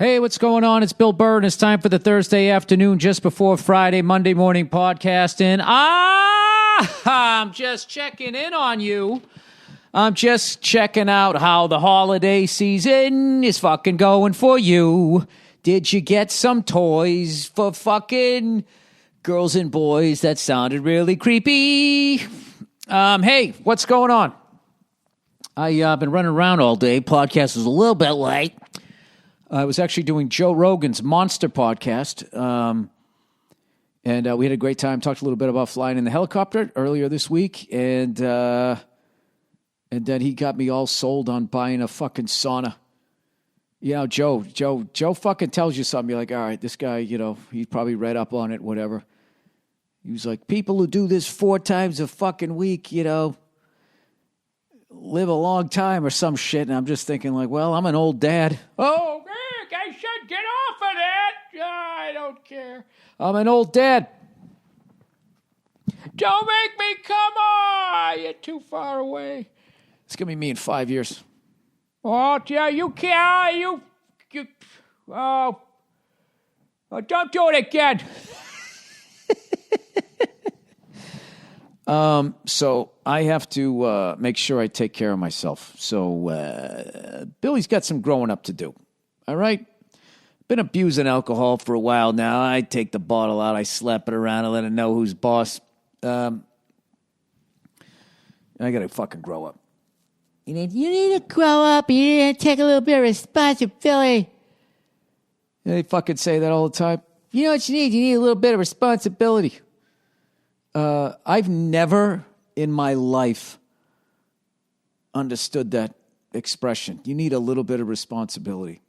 Hey, what's going on? It's Bill Burr, and it's time for the Thursday afternoon, just before Friday, Monday morning podcast. And I'm just checking in on you. I'm just checking out how the holiday season is fucking going for you. Did you get some toys for fucking girls and boys? That sounded really creepy. Hey, what's going on? I've been running around all day. Podcast was a little bit late. I was actually doing Joe Rogan's Monster podcast, and we had a great time. Talked a little bit about flying in the helicopter earlier this week, and then he got me all sold on buying a fucking sauna. You know, Joe fucking tells you something. You're like, all right, this guy, you know, he probably read up on it, whatever. He was like, people who do this 4 times a fucking week, you know, live a long time or some shit. And I'm just thinking like, well, I'm an old dad. Oh, Vick, I should get off of that. I don't care. I'm an old dad. Don't make me come on. You're too far away. It's going to be me in 5 years. Oh, yeah, you can't. Oh, don't do it again. So I have to make sure I take care of myself. So Billy's got some growing up to do. All right? Been abusing alcohol for a while now. I take the bottle out. I slap it around and let it know who's boss. I got to fucking grow up. You need to grow up. You need to take a little bit of responsibility. They fucking say that all the time. You know what you need? You need a little bit of responsibility. I've never in my life understood that expression. You need a little bit of responsibility.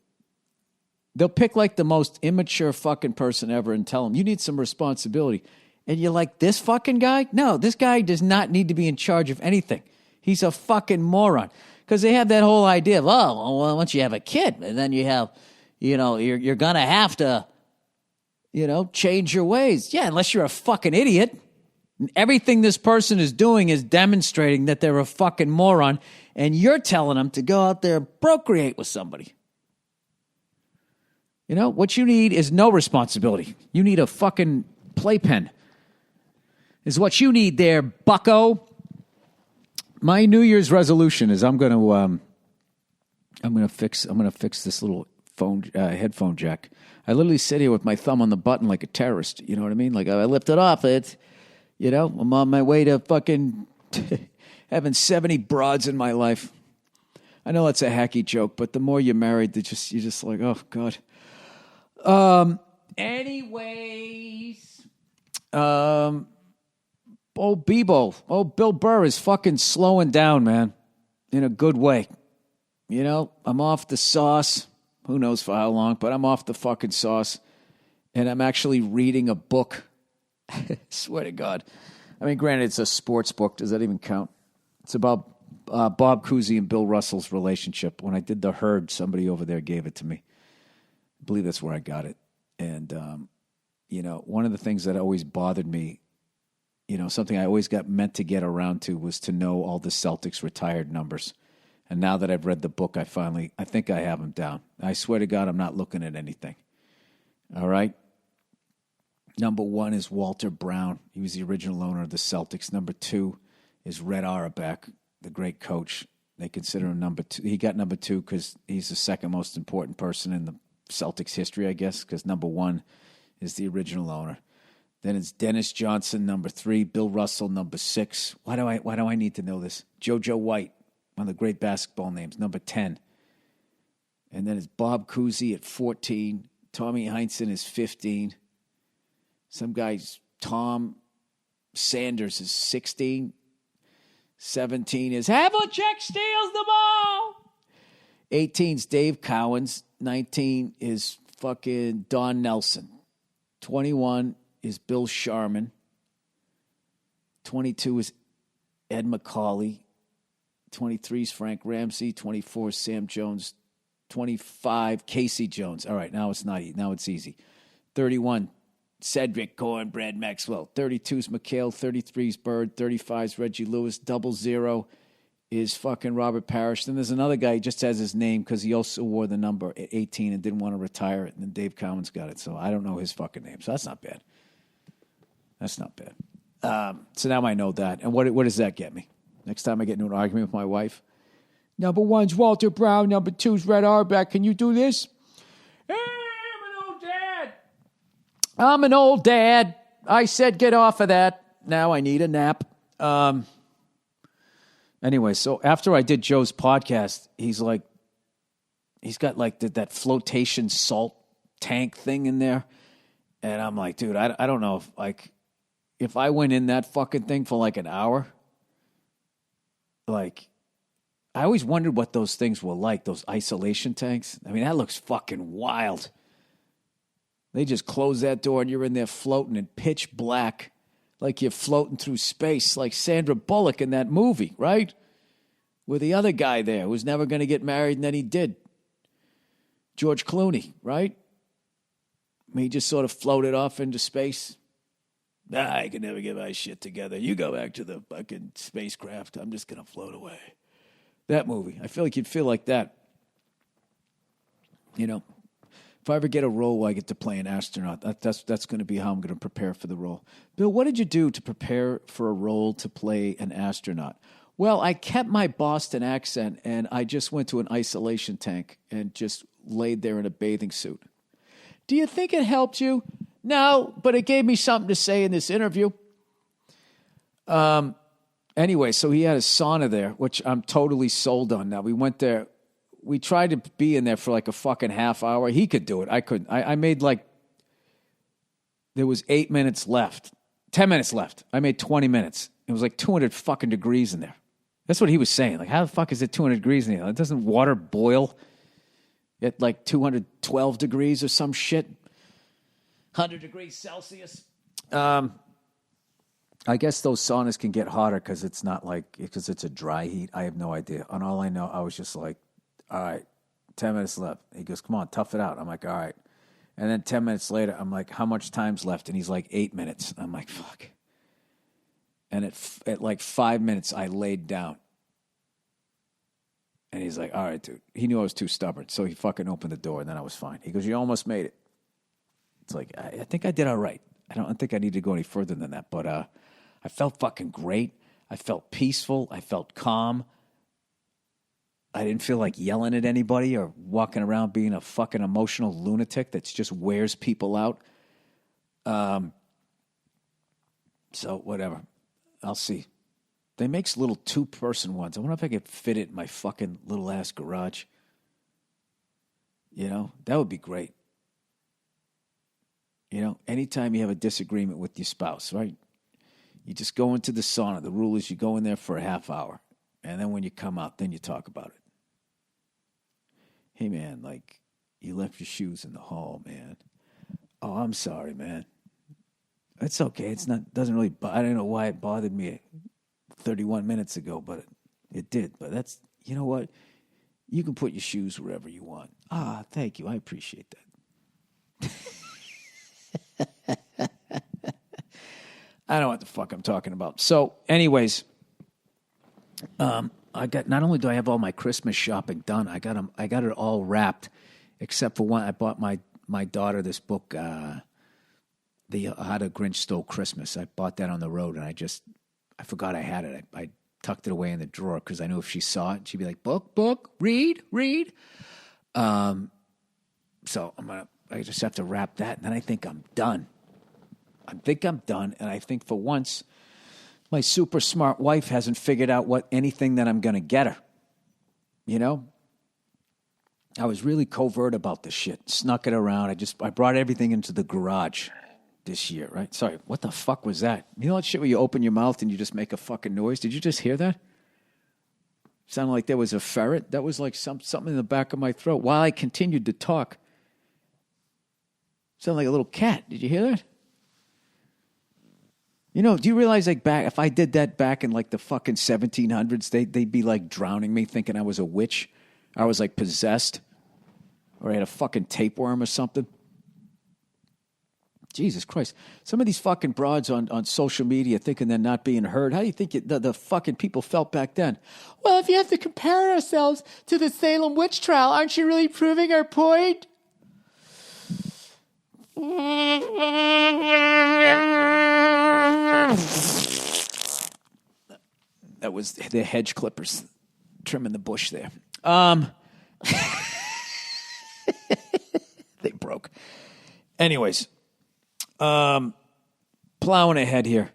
They'll pick like the most immature fucking person ever and tell them, you need some responsibility. And you're like, this fucking guy? No, this guy does not need to be in charge of anything. He's a fucking moron. Because they have that whole idea of, oh, well, once you have a kid, and then you have, you know, you're going to have to, you know, change your ways. Yeah, unless you're a fucking idiot. Everything this person is doing is demonstrating that they're a fucking moron, and you're telling them to go out there and procreate with somebody. You know, what you need is no responsibility. You need a fucking playpen. Is what you need there, bucko. My New Year's resolution is I'm gonna fix this little phone headphone jack. I literally sit here with my thumb on the button like a terrorist. You know what I mean? Like I lift it off. You know, I'm on my way to fucking having 70 broads in my life. I know that's a hacky joke, but the more you're married, you're just like, oh God. Anyways, Bill Burr is fucking slowing down, man, in a good way. You know, I'm off the sauce. Who knows for how long, but I'm off the fucking sauce, and I'm actually reading a book. Swear to God. I mean, granted, it's a sports book. Does that even count? It's about Bob Cousy and Bill Russell's relationship. When I did The Herd, somebody over there gave it to me. I believe that's where I got it. And, you know, one of the things that always bothered me, you know, something I always got meant to get around to was to know all the Celtics retired numbers. And now that I've read the book, I think I have them down. I swear to God, I'm not looking at anything. All right? Number 1 is Walter Brown. He was the original owner of the Celtics. Number 2 is Red Auerbach, the great coach. They consider him number 2. He got number 2 because he's the second most important person in the Celtics history, I guess, because number 1 is the original owner. Then it's Dennis Johnson, number 3. Bill Russell, number 6. Why do I need to know this? JoJo White, one of the great basketball names, number 10. And then it's Bob Cousy at 14. Tommy Heinsohn is 15. Some guys, Tom Sanders is 16. 17 is Havlicek steals the ball. 18 is Dave Cowens. 19 is fucking Don Nelson. 21 is Bill Sharman. 22 is Ed McCauley. 23 is Frank Ramsey. 24 is Sam Jones. 25, Casey Jones. All right, now it's not. Now it's easy. 31, Cedric Cornbread Maxwell. 32 is McHale. 33 is Bird. 35 is Reggie Lewis. 00 is fucking Robert Parrish. Then there's another guy, he just has his name because he also wore the number 18 and didn't want to retire it. And then Dave Cowan's got it. So I don't know his fucking name. So that's not bad. That's not bad. So now I know that. And what does that get me? Next time I get into an argument with my wife, number one's Walter Brown, number two's Red Auerbach. Can you do this? Hey, I'm an old dad. I'm an old dad. I said get off of that. Now I need a nap. Anyway, so after I did Joe's podcast, he's got like that flotation salt tank thing in there. And I'm like, dude, I don't know if I went in that fucking thing for like an hour, like, I always wondered what those things were like, those isolation tanks. I mean, that looks fucking wild. They just close that door and you're in there floating in pitch black, like you're floating through space, like Sandra Bullock in that movie, right? With the other guy there who was never going to get married and then he did. George Clooney, right? I mean, he just sort of floated off into space. I can never get my shit together. You go back to the fucking spacecraft. I'm just going to float away. That movie. I feel like you'd feel like that. You know, if I ever get a role where I get to play an astronaut, that's going to be how I'm going to prepare for the role. Bill, what did you do to prepare for a role to play an astronaut? Well, I kept my Boston accent, and I just went to an isolation tank and just laid there in a bathing suit. Do you think it helped you? No, but it gave me something to say in this interview. Anyway, so he had a sauna there, which I'm totally sold on now. We went there. We tried to be in there for like a fucking half hour. He could do it. I couldn't. I made like, there was 8 minutes left. 10 minutes left. I made 20 minutes. It was like 200 fucking degrees in there. That's what he was saying. Like, how the fuck is it 200 degrees in here? Doesn't water boil at like 212 degrees or some shit? 100 degrees Celsius. I guess those saunas can get hotter because it's a dry heat. I have no idea. On all I know, I was just like, all right, 10 minutes left. He goes, come on, tough it out. I'm like, all right. And then 10 minutes later, I'm like, how much time's left? And he's like, 8 minutes. I'm like, fuck. And at like 5 minutes, I laid down. And he's like, all right, dude. He knew I was too stubborn, so he fucking opened the door, and then I was fine. He goes, you almost made it. It's like, I think I did all right. I don't think I need to go any further than that. But I felt fucking great. I felt peaceful. I felt calm. I didn't feel like yelling at anybody or walking around being a fucking emotional lunatic that just wears people out. So whatever. I'll see. They make little 2-person ones. I wonder if I could fit it in my fucking little ass garage. You know, that would be great. You know, anytime you have a disagreement with your spouse, right? You just go into the sauna. The rule is you go in there for a half hour. And then when you come out, then you talk about it. Hey, man, like, you left your shoes in the hall, man. Oh, I'm sorry, man. It's okay. Doesn't really, I don't know why it bothered me 31 minutes ago, but it did. But that's, you know what? You can put your shoes wherever you want. Ah, thank you. I appreciate that. I don't know what the fuck I'm talking about. So, anyways, I got, not only do I have all my Christmas shopping done, I got it all wrapped, except for one. I bought my daughter this book, the How the Grinch Stole Christmas. I bought that on the road, and I forgot I had it. I tucked it away in the drawer because I knew if she saw it, she'd be like, book, read. So I just have to wrap that, and then I think I'm done. And I think for once, my super smart wife hasn't figured out anything that I'm going to get her. You know? I was really covert about this shit. Snuck it around. I brought everything into the garage this year, right? Sorry, what the fuck was that? You know that shit where you open your mouth and you just make a fucking noise? Did you just hear that? Sounded like there was a ferret. That was like something in the back of my throat. While I continued to talk, sounded like a little cat. Did you hear that? You know, do you realize like if I did that back in like the fucking 1700s, they'd be like drowning me thinking I was a witch. I was like possessed. Or I had a fucking tapeworm or something. Jesus Christ. Some of these fucking broads on social media thinking they're not being heard. How do you think the fucking people felt back then? Well, if you have to compare ourselves to the Salem witch trial, aren't you really proving our point? That was the hedge clippers trimming the bush there. They broke. Anyways, plowing ahead here.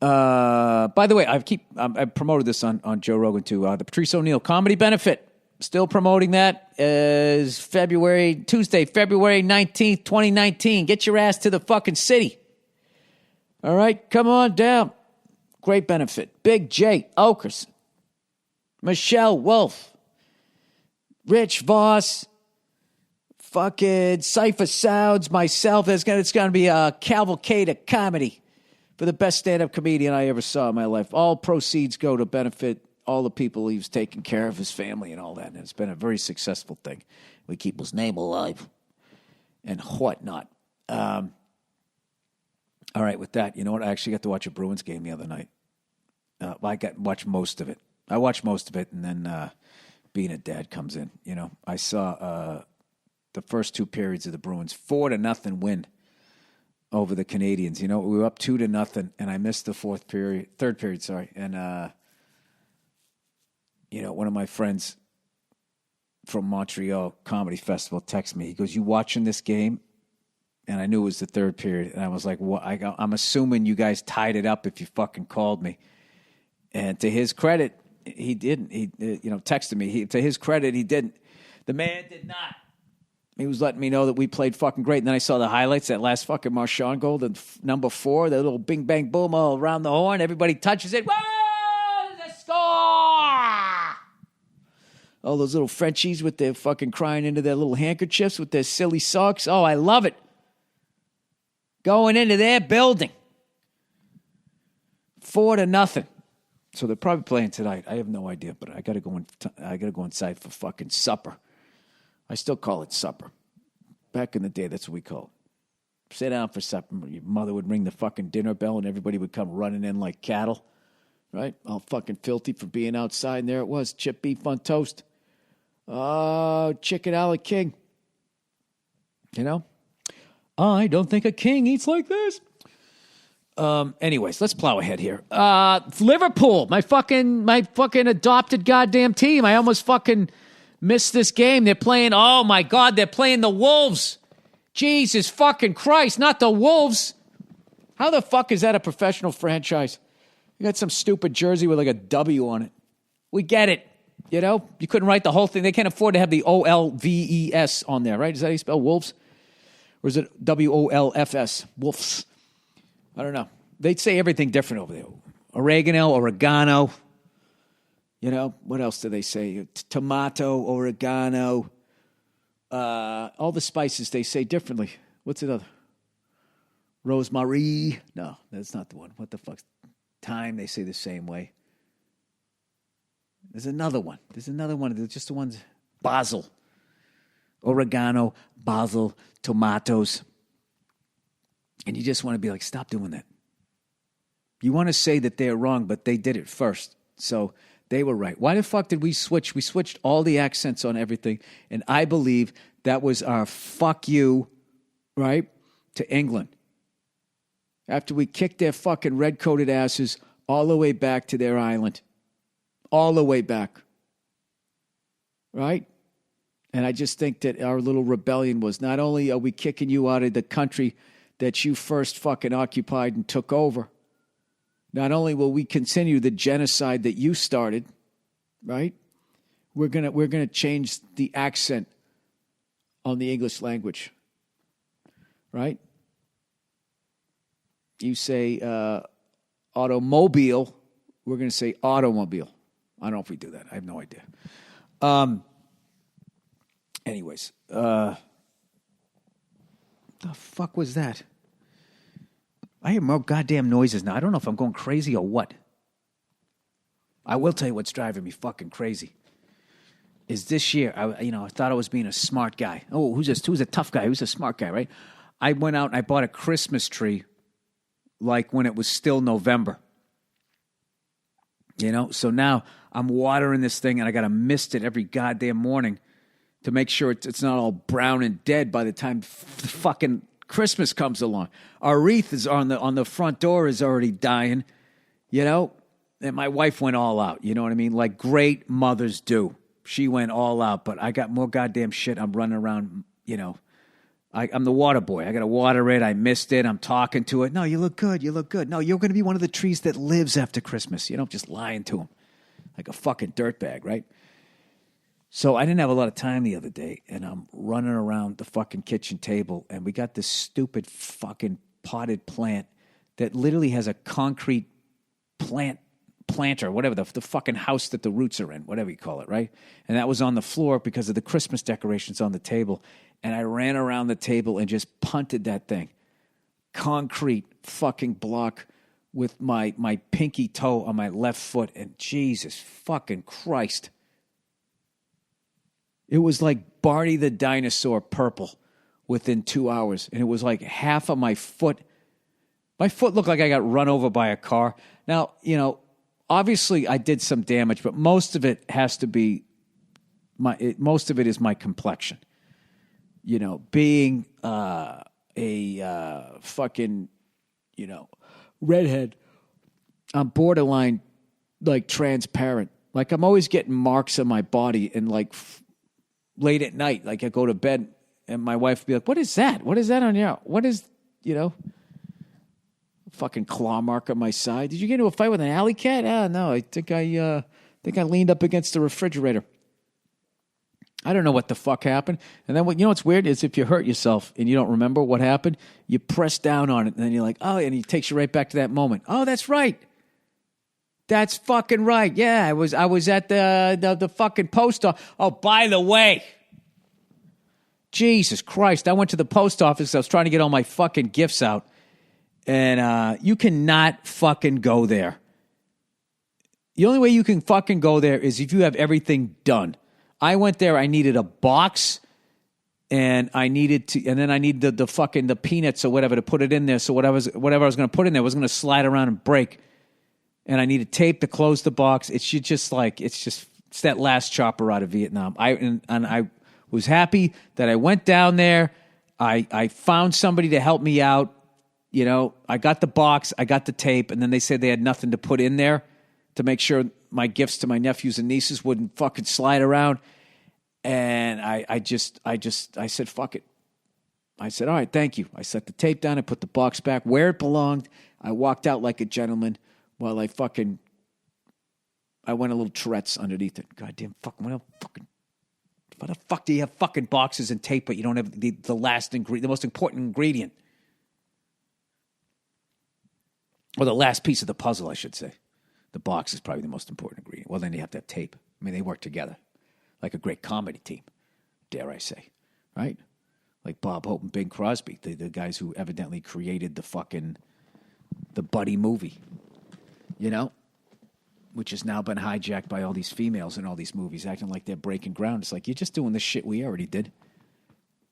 By the way, I've promoted this on Joe Rogan too. The Patrice O'Neill Comedy Benefit. Still promoting that is Tuesday, February 19th, 2019. Get your ass to the fucking city. All right, come on down. Great benefit. Big J. Okerson. Michelle Wolf. Rich Voss. Fucking Cypher Sounds. Myself. It's going to be a cavalcade of comedy for the best stand-up comedian I ever saw in my life. All proceeds go to benefit all the people he was taking care of, his family and all that. And it's been a very successful thing. We keep his name alive and whatnot. All right, with that, you know what? I actually got to watch a Bruins game the other night. Watch most of it. I watched most of it, and then being a dad comes in. You know, I saw the first two periods of the Bruins 4-0 win over the Canadians. You know, we were up 2-0, and I missed the third period, and you know, one of my friends from Montreal Comedy Festival texted me. He goes, "You watching this game?" And I knew it was the third period. And I was like, "What?" I'm assuming you guys tied it up if you fucking called me. And to his credit, he didn't. He, texted me. To his credit, he didn't. The man did not. He was letting me know that we played fucking great. And then I saw the highlights, that last fucking Marchand goal, the number 4, that little bing, bang, boom all around the horn. Everybody touches it. Whoa! The score! All those little Frenchies with their fucking crying into their little handkerchiefs with their silly socks. Oh, I love it. Going into their building. 4-0. So they're probably playing tonight. I have no idea, but I got to go inside for fucking supper. I still call it supper. Back in the day, that's what we call it. Sit down for supper. Your mother would ring the fucking dinner bell, and everybody would come running in like cattle. Right? All fucking filthy for being outside, and there it was. Chip beef on toast. Oh, chicken a la king. You know? I don't think a king eats like this. Anyways, let's plow ahead here. Liverpool, my fucking adopted goddamn team. I almost fucking missed this game. They're playing, oh my God, they're playing the Wolves. Jesus fucking Christ, not the Wolves. How the fuck is that a professional franchise? You got some stupid jersey with like a W on it. We get it. You know, you couldn't write the whole thing. They can't afford to have the Olves on there, right? Is that how you spell Wolves? Or is it Wolfs? Wolves. I don't know. They'd say everything different over there. Oregano. You know, what else do they say? Tomato, oregano. All the spices they say differently. What's it other? Rosemary. No, that's not the one. What the fuck? Thyme, they say the same way. There's another one. They're just the ones. Basil. Oregano, basil, tomatoes. And you just want to be like, stop doing that. You want to say that they're wrong, but they did it first. So they were right. Why the fuck did we switch? We switched all the accents on everything. And I believe that was our fuck you, right, to England. After we kicked their fucking red-coated asses all the way back to their island. All the way back. Right? And I just think that our little rebellion was, not only are we kicking you out of the country that you first fucking occupied and took over, not only will we continue the genocide that you started, right? We're gonna change the accent on the English language, right? You say automobile, we're gonna say automobile. I don't know if we do that. I have no idea. Anyways, the fuck was that? I hear more goddamn noises now. I don't know if I'm going crazy or what. I will tell you what's driving me fucking crazy. Is this year, I thought I was being a smart guy. Oh, who's a tough guy? Who's a smart guy, right? I went out and I bought a Christmas tree like when it was still November. You know, so now I'm watering this thing and I got to mist it every goddamn morning to make sure it's not all brown and dead by the time fucking Christmas comes along. Our wreath is on the front door is already dying, you know, and my wife went all out, you know what I mean? Like great mothers do. She went all out, but I got more goddamn shit. I'm running around, you know. I'm the water boy. I got to water it. I missed it. I'm talking to it. No, you look good. You look good. No, you're going to be one of the trees that lives after Christmas. You know, just lying to him like a fucking dirtbag, right? So I didn't have a lot of time the other day, and I'm running around the fucking kitchen table, and we got this stupid fucking potted plant that literally has a concrete planter, whatever, the fucking house that the roots are in, whatever you call it, right? And that was on the floor because of the Christmas decorations on the table. And I ran around the table and just punted that thing. Concrete fucking block with my pinky toe on my left foot. And Jesus fucking Christ. It was like Barney the dinosaur purple within 2 hours. And it was like half of my foot. My foot looked like I got run over by a car. Now, you know, obviously I did some damage, but most of it has to be most of it is my complexion. You know, being a fucking, you know, redhead, I'm borderline like transparent. Like I'm always getting marks on my body, and like late at night, like I go to bed and my wife would be like, "What is that? What is that on your? What is, you know, fucking claw mark on my side? Did you get into a fight with an alley cat?" Ah, no, I think I leaned up against the refrigerator. I don't know what the fuck happened. And then, you know what's weird is if you hurt yourself and you don't remember what happened, you press down on it, and then you're like, oh, and he takes you right back to that moment. Oh, that's right. That's fucking right. Yeah, I was at the fucking post office. Oh, by the way, Jesus Christ, I went to the post office. I was trying to get all my fucking gifts out, and you cannot fucking go there. The only way you can fucking go there is if you have everything done. I went there. I needed a box, and then I needed the peanuts or whatever to put it in there. So whatever I was going to put in there was going to slide around and break. And I needed tape to close the box. It's that last chopper out of Vietnam. I was happy that I went down there. I found somebody to help me out. You know, I got the box, I got the tape, and then they said they had nothing to put in there to make sure my gifts to my nephews and nieces wouldn't fucking slide around. And I said, fuck it. I said, all right, thank you. I set the tape down. I put the box back where it belonged. I walked out like a gentleman while I went a little Tourette's underneath it. Goddamn fucking, why the fuck do you have fucking boxes and tape, but you don't have the last ingredient, the most important ingredient? Or the last piece of the puzzle, I should say. The box is probably the most important ingredient. Well, then you have to have tape. I mean, they work together like a great comedy team, dare I say, right? Like Bob Hope and Bing Crosby, the guys who evidently created the buddy movie, you know, which has now been hijacked by all these females in all these movies acting like they're breaking ground. It's like, you're just doing the shit we already did.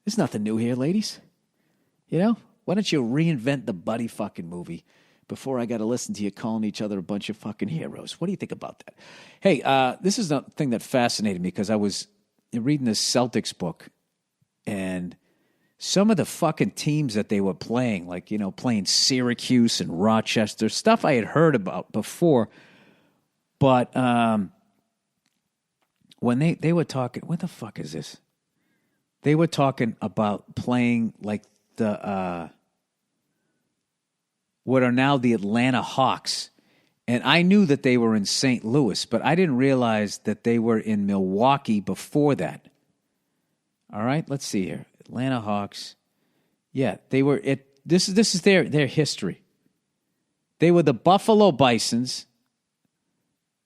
There's nothing new here, ladies. You know, why don't you reinvent the buddy fucking movie before I got to listen to you calling each other a bunch of fucking heroes? What do you think about that? Hey, this is the thing that fascinated me because I was reading this Celtics book, and some of the fucking teams that they were playing, like, you know, playing Syracuse and Rochester, stuff I had heard about before. But when they were talking, what the fuck is this? They were talking about playing like the what are now the Atlanta Hawks. And I knew that they were in St. Louis, but I didn't realize that they were in Milwaukee before that. All right, let's see here. Atlanta Hawks. Yeah, they were this is their history. They were the Buffalo Bisons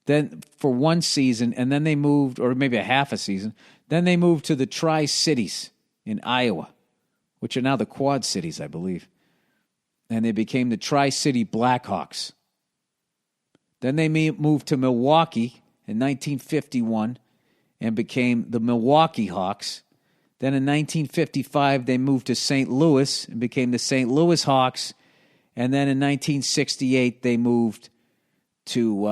then for one season, and then they moved, or maybe a half a season, then they moved to the Tri-Cities in Iowa, which are now the Quad Cities, I believe. And they became the Tri-City Blackhawks. Then they moved to Milwaukee in 1951 and became the Milwaukee Hawks. Then in 1955, they moved to St. Louis and became the St. Louis Hawks. And then in 1968, they moved to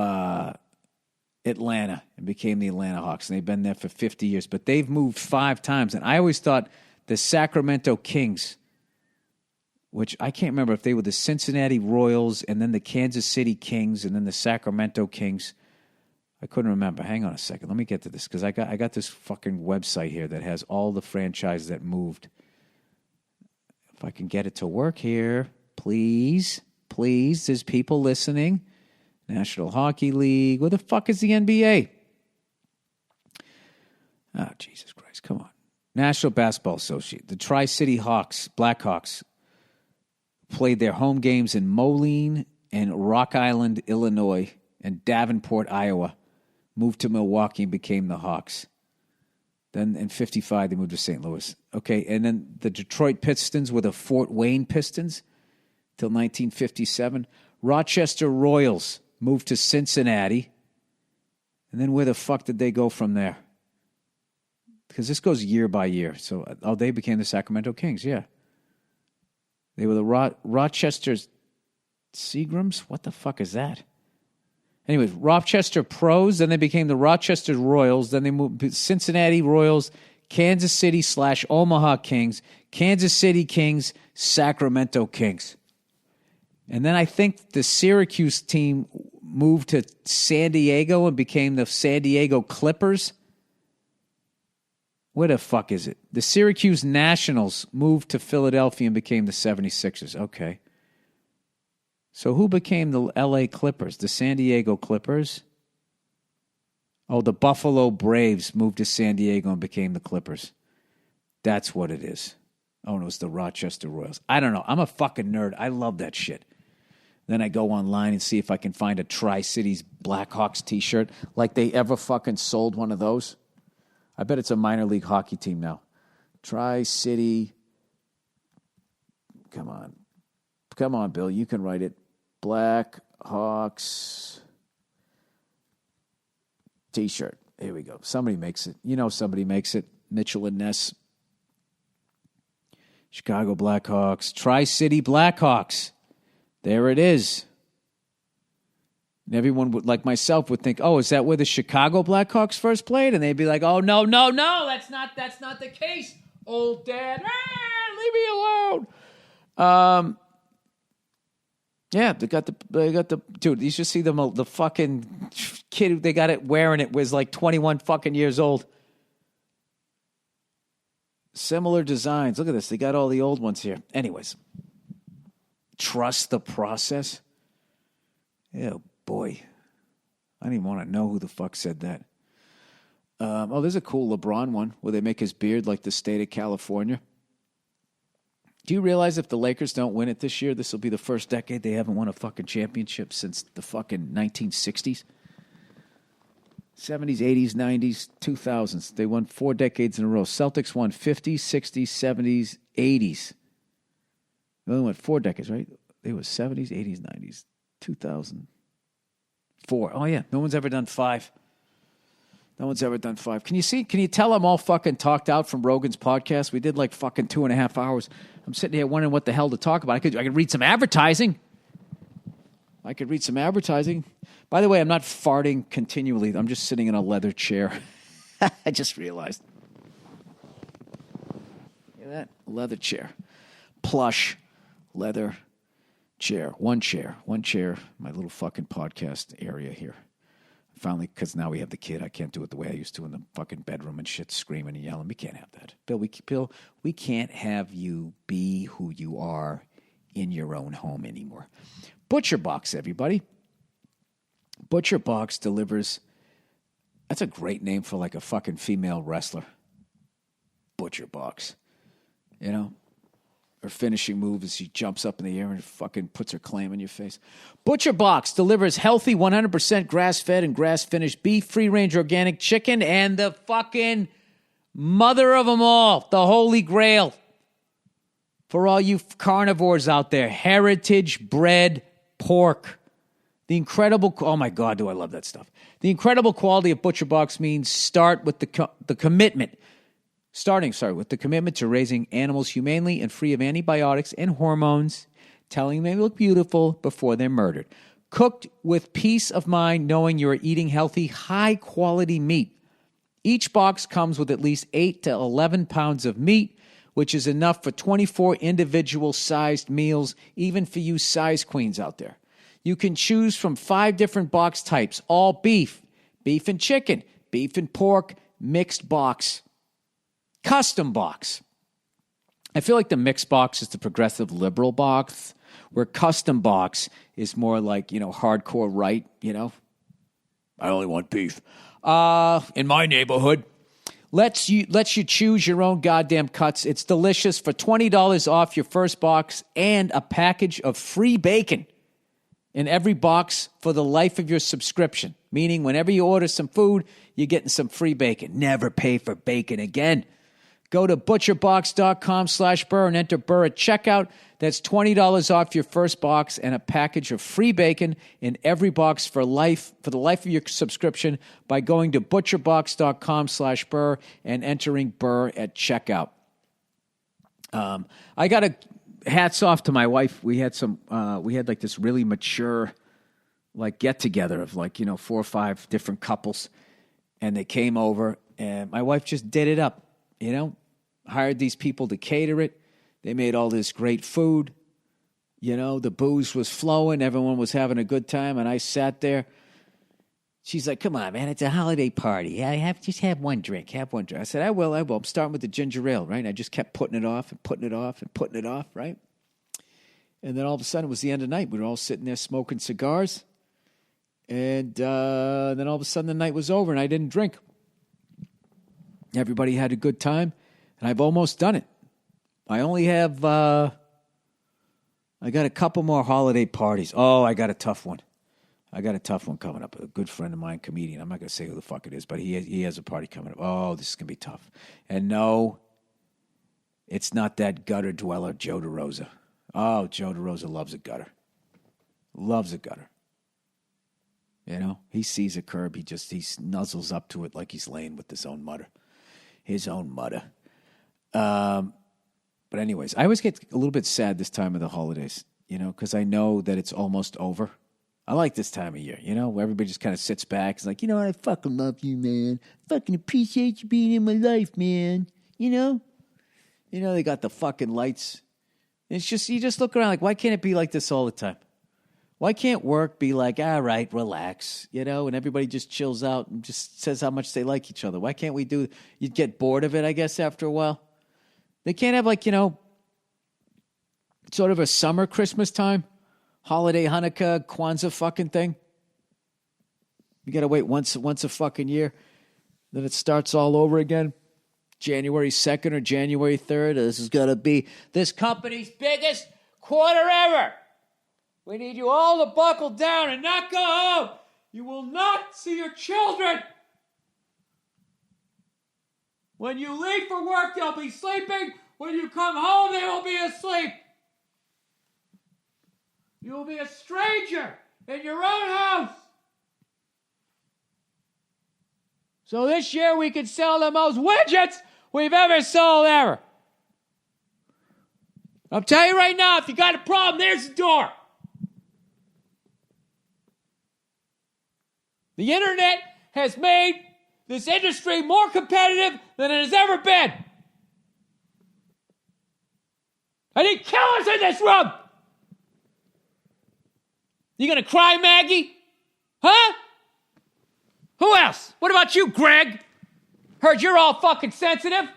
Atlanta and became the Atlanta Hawks. And they've been there for 50 years. But they've moved 5 times. And I always thought the Sacramento Kings, which I can't remember if they were the Cincinnati Royals and then the Kansas City Kings and then the Sacramento Kings. I couldn't remember. Hang on a second. Let me get to this because I got this fucking website here that has all the franchises that moved. If I can get it to work here, please. Please. There's people listening. National Hockey League. Where the fuck is the NBA? Oh, Jesus Christ. Come on. National Basketball Association. The Tri-City Hawks, Blackhawks, played their home games in Moline and Rock Island, Illinois, and Davenport, Iowa. Moved to Milwaukee and became the Hawks. Then in 55, they moved to St. Louis. Okay, and then the Detroit Pistons were the Fort Wayne Pistons till 1957. Rochester Royals moved to Cincinnati. And then where the fuck did they go from there? Because this goes year by year. So, they became the Sacramento Kings, yeah. They were the Rochester Seagrams? What the fuck is that? Anyways, Rochester Pros, then they became the Rochester Royals, then they moved to Cincinnati Royals, Kansas City / Omaha Kings, Kansas City Kings, Sacramento Kings. And then I think the Syracuse team moved to San Diego and became the San Diego Clippers. Where the fuck is it? The Syracuse Nationals moved to Philadelphia and became the 76ers. Okay. So who became the L.A. Clippers? The San Diego Clippers? Oh, the Buffalo Braves moved to San Diego and became the Clippers. That's what it is. Oh, no, it's the Rochester Royals. I don't know. I'm a fucking nerd. I love that shit. Then I go online and see if I can find a Tri-Cities Blackhawks t-shirt. Like they ever fucking sold one of those. I bet it's a minor league hockey team now. Tri-City. Come on. Come on, Bill. You can write it. Blackhawks t-shirt. Here we go. Somebody makes it. You know somebody makes it. Mitchell and Ness. Chicago Blackhawks. Tri-City Blackhawks. There it is. And everyone would, like myself, would think, oh, is that where the Chicago Blackhawks first played? And they'd be like, oh, no, that's not the case, old dad. Leave me alone. Yeah, they got the dude. You should see the fucking kid who they got it wearing it was like 21 fucking years old. Similar designs. Look at this. They got all the old ones here. Anyways, trust the process. Oh boy, I don't even want to know who the fuck said that. There's a cool LeBron one where they make his beard like the state of California. Do you realize if the Lakers don't win it this year, this will be the first decade they haven't won a fucking championship since the fucking 1960s? 70s, 80s, 90s, 2000s. They won 4 decades in a row. Celtics won 50s, 60s, 70s, 80s. They only went 4 decades, right? They were 70s, 80s, 90s, 2004. Oh, yeah. No one's ever done 5. No one's ever done 5. Can you tell I'm all fucking talked out from Rogan's podcast? We did like fucking 2.5 hours. I'm sitting here wondering what the hell to talk about. I could read some advertising. By the way, I'm not farting continually. I'm just sitting in a leather chair. I just realized. Look at that. Leather chair. Plush leather chair. One chair. My little fucking podcast area here. Finally, because now we have the kid, I can't do it the way I used to in the fucking bedroom and shit, screaming and yelling. We can't have that. Bill, we can't have you be who you are in your own home anymore. Butcher Box, everybody. Butcher Box delivers. That's a great name for like a fucking female wrestler. Butcher Box. You know? Her finishing move is she jumps up in the air and fucking puts her clam in your face. Butcher Box delivers healthy 100% grass-fed and grass-finished beef, free-range organic chicken, and the fucking mother of them all, the holy grail. For all you carnivores out there, heritage-bred pork. The incredible, oh my God, do I love that stuff. The incredible quality of Butcher Box means start with the commitment. with the commitment to raising animals humanely and free of antibiotics and hormones, telling them they look beautiful before they're murdered. Cooked with peace of mind, knowing you're eating healthy, high-quality meat. Each box comes with at least 8 to 11 pounds of meat, which is enough for 24 individual-sized meals, even for you size queens out there. You can choose from 5 different box types, all beef, beef and chicken, beef and pork, mixed box, custom box. I feel like the mixed box is the progressive liberal box, where custom box is more like, hardcore right, I only want beef. In my neighborhood. Lets you choose your own goddamn cuts. It's delicious for $20 off your first box and a package of free bacon in every box for the life of your subscription. Meaning whenever you order some food, you're getting some free bacon. Never pay for bacon again. Go to butcherbox.com/Burr and enter Burr at checkout. That's $20 off your first box and a package of free bacon in every box for the life of your subscription by going to butcherbox.com/Burr and entering Burr at checkout. I got hats off to my wife. We had like this really mature get together of 4 or 5 different couples, and they came over and my wife just did it up, hired these people to cater it. They made all this great food. The booze was flowing. Everyone was having a good time. And I sat there. She's like, come on, man. It's a holiday party. Just have one drink. Have one drink. I said, I will. I'm starting with the ginger ale, right? And I just kept putting it off and putting it off and putting it off, right? And then all of a sudden, it was the end of the night. We were all sitting there smoking cigars. And then all of a sudden, the night was over and I didn't drink. Everybody had a good time. And I've almost done it. I only have, I got a couple more holiday parties. Oh, I got a tough one. Coming up. A good friend of mine, comedian. I'm not going to say who the fuck it is, but he has a party coming up. Oh, this is going to be tough. And no, it's not that gutter dweller, Joe DeRosa. Oh, Joe DeRosa loves a gutter. Loves a gutter. He sees a curb. He nuzzles up to it like he's laying with his own mother. But anyways, I always get a little bit sad this time of the holidays, because I know that it's almost over. I like this time of year, where everybody just kind of sits back. It's like, I fucking love you, man. Fucking appreciate you being in my life, man. They got the fucking lights. It's just, you just look around like, why can't it be like this all the time? Why can't work be like, all right, relax, and everybody just chills out and just says how much they like each other? Why can't we do, you'd get bored of it, I guess, after a while. They can't have sort of a summer Christmas time, holiday Hanukkah, Kwanzaa fucking thing. You got to wait once a fucking year. Then it starts all over again. January 2nd or January 3rd. This is going to be this company's biggest quarter ever. We need you all to buckle down and not go home. You will not see your children. When you leave for work, they'll be sleeping. When you come home, they will be asleep. You will be a stranger in your own house. So this year we could sell the most widgets we've ever sold ever. I'll tell you right now, if you got a problem, there's the door. The internet has made this industry more competitive than it has ever been. I need killers in this room. You gonna cry, Maggie? Huh? Who else? What about you, Greg? Heard you're all fucking sensitive.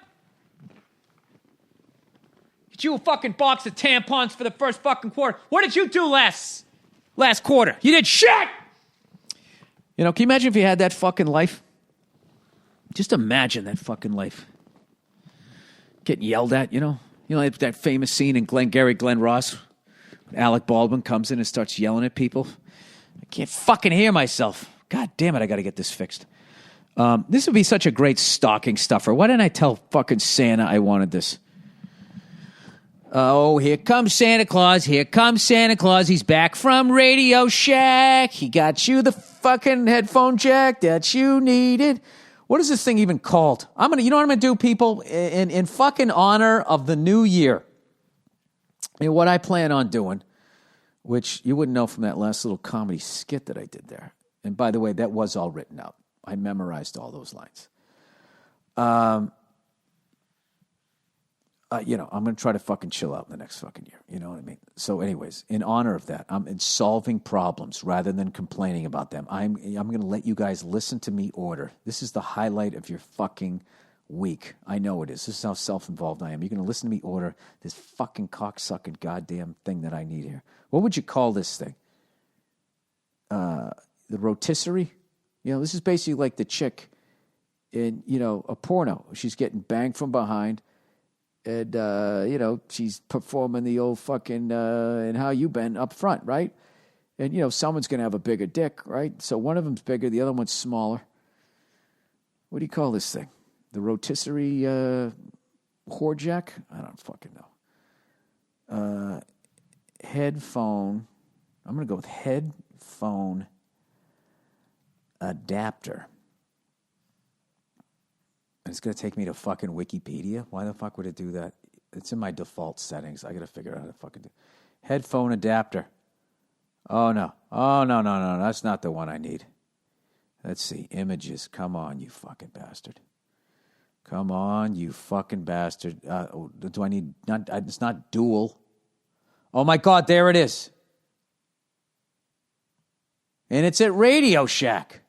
Get you a fucking box of tampons for the first fucking quarter. What did you do last quarter? You did shit! Can you imagine if you had that fucking life? Just imagine that fucking life. Getting yelled at, like that famous scene in Glenn Ross. When Alec Baldwin comes in and starts yelling at people. I can't fucking hear myself. God damn it, I got to get this fixed. This would be such a great stocking stuffer. Why didn't I tell fucking Santa I wanted this? Oh, here comes Santa Claus. Here comes Santa Claus. He's back from Radio Shack. He got you the fucking headphone jack that you needed. What is this thing even called? You know what I'm going to do, people? In fucking honor of the new year, and what I plan on doing, which you wouldn't know from that last little comedy skit that I did there. And by the way, that was all written out. I memorized all those lines. I'm going to try to fucking chill out in the next fucking year. You know what I mean? So anyways, in honor of that, I'm in solving problems rather than complaining about them. I'm going to let you guys listen to me order. This is the highlight of your fucking week. I know it is. This is how self-involved I am. You're going to listen to me order this fucking cocksucking goddamn thing that I need here. What would you call this thing? The rotisserie? This is basically like the chick in, a porno. She's getting banged from behind. And, she's performing the old fucking, and how you been up front, right? And, someone's going to have a bigger dick, right? So one of them's bigger, the other one's smaller. What do you call this thing? The rotisserie whorejack? I don't fucking know. Headphone. I'm going to go with headphone adapter. It's going to take me to fucking Wikipedia. Why the fuck would it do that? It's in my default settings. I got to figure out how to fucking do. Headphone adapter. Oh, no. No. That's not the one I need. Let's see. Images. Come on, you fucking bastard. Come on, you fucking bastard. Do I need... It's not dual. Oh, my God. There it is. And it's at Radio Shack.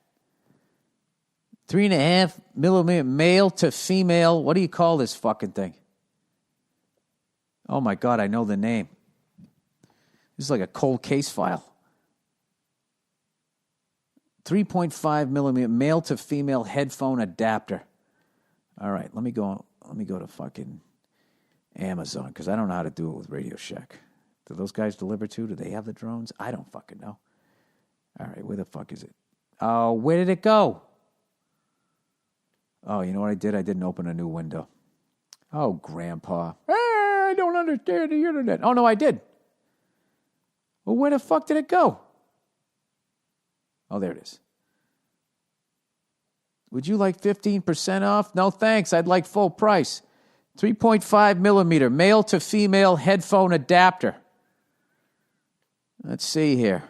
3.5 millimeter male to female. What do you call this fucking thing? Oh my God, I know the name. This is like a cold case file. 3.5 millimeter male to female headphone adapter. All right, let me go to fucking Amazon because I don't know how to do it with Radio Shack. Do those guys deliver too? Do they have the drones? I don't fucking know. All right, where the fuck is it? Oh, where did it go? Oh, you know what I did? I didn't open a new window. Oh, Grandpa. I don't understand the internet. Oh, no, I did. Well, where the fuck did it go? Oh, there it is. Would you like 15% off? No, thanks. I'd like full price. 3.5 millimeter male to female headphone adapter. Let's see here.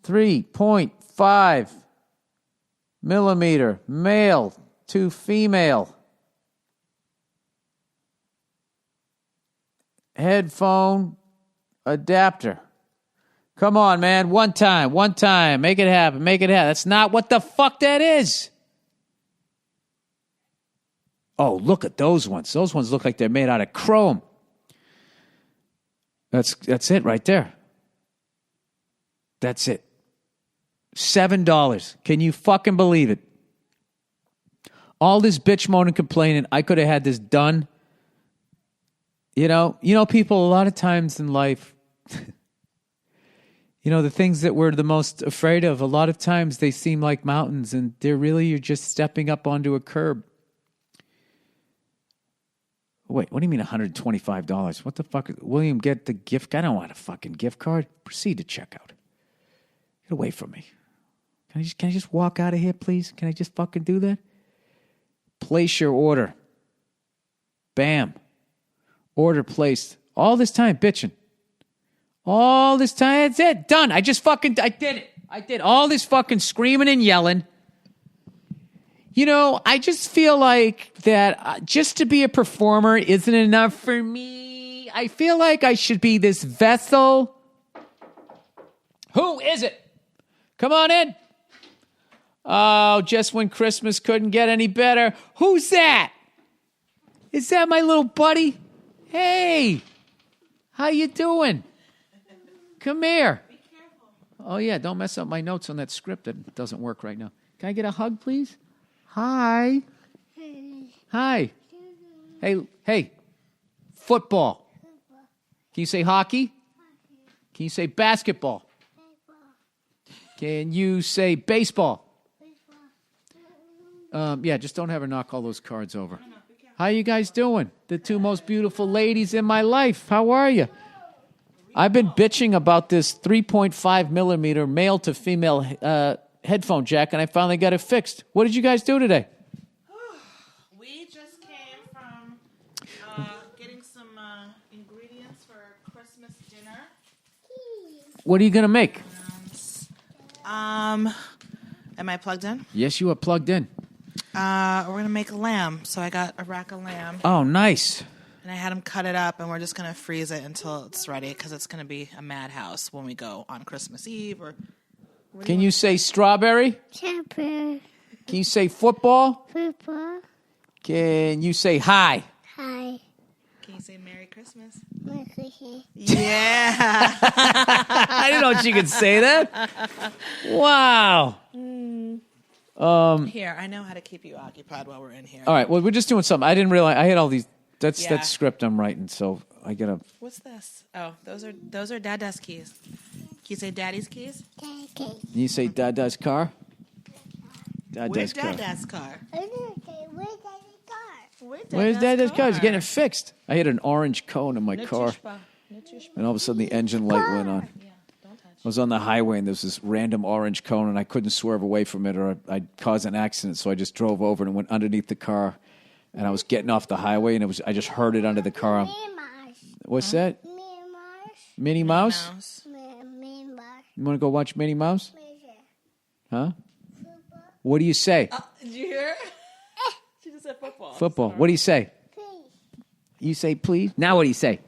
3.5 millimeter male to female headphone adapter. Come on, man. One time. Make it happen. That's not what the fuck that is. Oh, look at those ones. Those ones look like they're made out of chrome. That's it right there. That's it. $7. Can you fucking believe it? All this bitch moaning, complaining. I could have had this done. People, a lot of times in life, the things that we're the most afraid of, a lot of times they seem like mountains and you're just stepping up onto a curb. Wait, what do you mean $125? What the fuck? William, get the gift. I don't want a fucking gift card. Proceed to checkout. Get away from me. Can I just walk out of here, please? Can I just fucking do that? Place your order. Bam. Order placed. All this time bitching. All this time, that's it. Done. I did it. I did all this fucking screaming and yelling. I just feel like that just to be a performer isn't enough for me. I feel like I should be this vessel. Who is it? Come on in. Oh, just when Christmas couldn't get any better. Who's that? Is that my little buddy? Hey, how you doing? Come here. Be careful. Oh, yeah, don't mess up my notes on that script that doesn't work right now. Can I get a hug, please? Hi. Hi. Hey. Football. Can you say hockey? Can you say basketball? Can you say baseball? Yeah, just don't have her knock all those cards over. How you guys doing? The two most beautiful ladies in my life. How are you? I've been bitching about this 3.5 millimeter male to female headphone jack, and I finally got it fixed. What did you guys do today? We just came from getting some ingredients for Christmas dinner. What are you going to make? Am I plugged in? Yes, you are plugged in. We're going to make lamb. So I got a rack of lamb. Oh, nice. And I had them cut it up, and we're just going to freeze it until it's ready because it's going to be a madhouse when we go on Christmas Eve. Or Can you say strawberry? Chapter. Can you say football? Football. Can you say hi? Hi. Can you say Merry Christmas? Merry. Yeah. I didn't know she could say that. Wow. Here, I know how to keep you occupied while we're in here. All right. Well, we're just doing something. I didn't realize I had all these. That's Yeah. that script I'm writing, so I gotta. What's this? Oh, those are Dada's keys. Can you say Daddy's keys? Okay. You say Dada's car? Dada's Where's car. Dada's car? Where's Dada's car? He's getting it fixed. I hit an orange cone in my car, and all of a sudden the engine light went on. Yeah, don't touch. I was on the highway, and there was this random orange cone, and I couldn't swerve away from it, or I'd cause an accident. So I just drove over and went underneath the car, and I was getting off the highway, and I just heard it under the car. What's that? Minnie Mouse? You want to go watch Minnie Mouse? Huh? What do you say? Did you hear? She just said football. Football. What do you say? You say please? Now what do you say?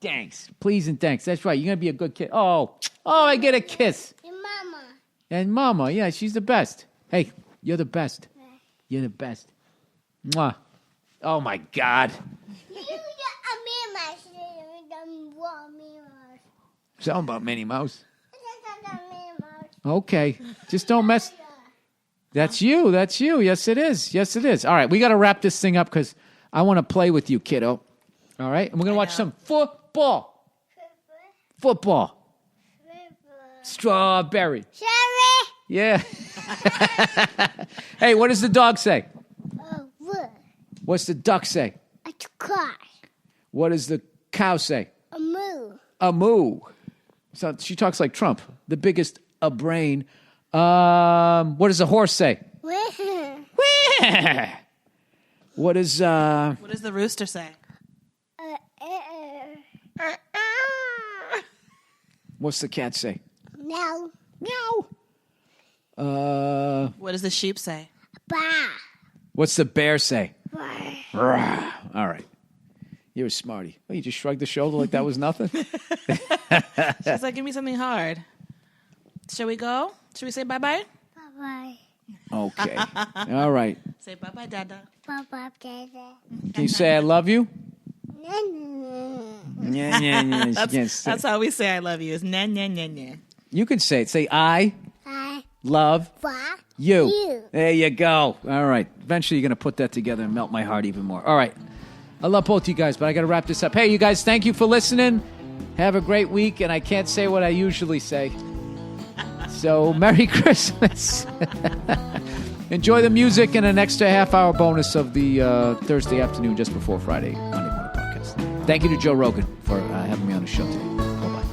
Thanks. Please and thanks. That's right. You're going to be a good kid. Oh, I get a kiss. Mama. And Mama, yeah, she's the best. Hey, you're the best. You're the best. Mwah. Oh, my God. Something about Minnie Mouse. Okay. Just don't mess. That's you. That's you. Yes, it is. Yes, it is. All right. We got to wrap this thing up because I want to play with you, kiddo. All right. And we're going to watch some football. Football. Strawberry. Yeah. Hey, what does the dog say? What's the duck say? A car. What does the cow say? A moo. A moo. So she talks like Trump. The biggest a brain. What does a horse say? What does What does the rooster say? what's the cat say? No. Meow. What does the sheep say? Bah. What's the bear say? Bah. Rah. All right. You're a smarty. Oh, you just shrugged the shoulder like that was nothing? She's like, give me something hard. Shall we go? Should we say bye-bye? Bye-bye. Okay. All right. Say bye-bye, Dada. Bye-bye, Dada. Can you say I love you? Yeah. Yeah. That's how we say I love you. Is na na na na. You can say it. Say I love Bah. you. There you go. All right. Eventually, you're going to put that together and melt my heart even more. All right. I love both you guys, but I got to wrap this up. Hey, you guys, thank you for listening. Have a great week, and I can't say what I usually say. So, Merry Christmas. Enjoy the music and an extra half-hour bonus of the Thursday afternoon just before Friday Monday Morning Podcast. Thank you to Joe Rogan for having me on the show today. Bye-bye.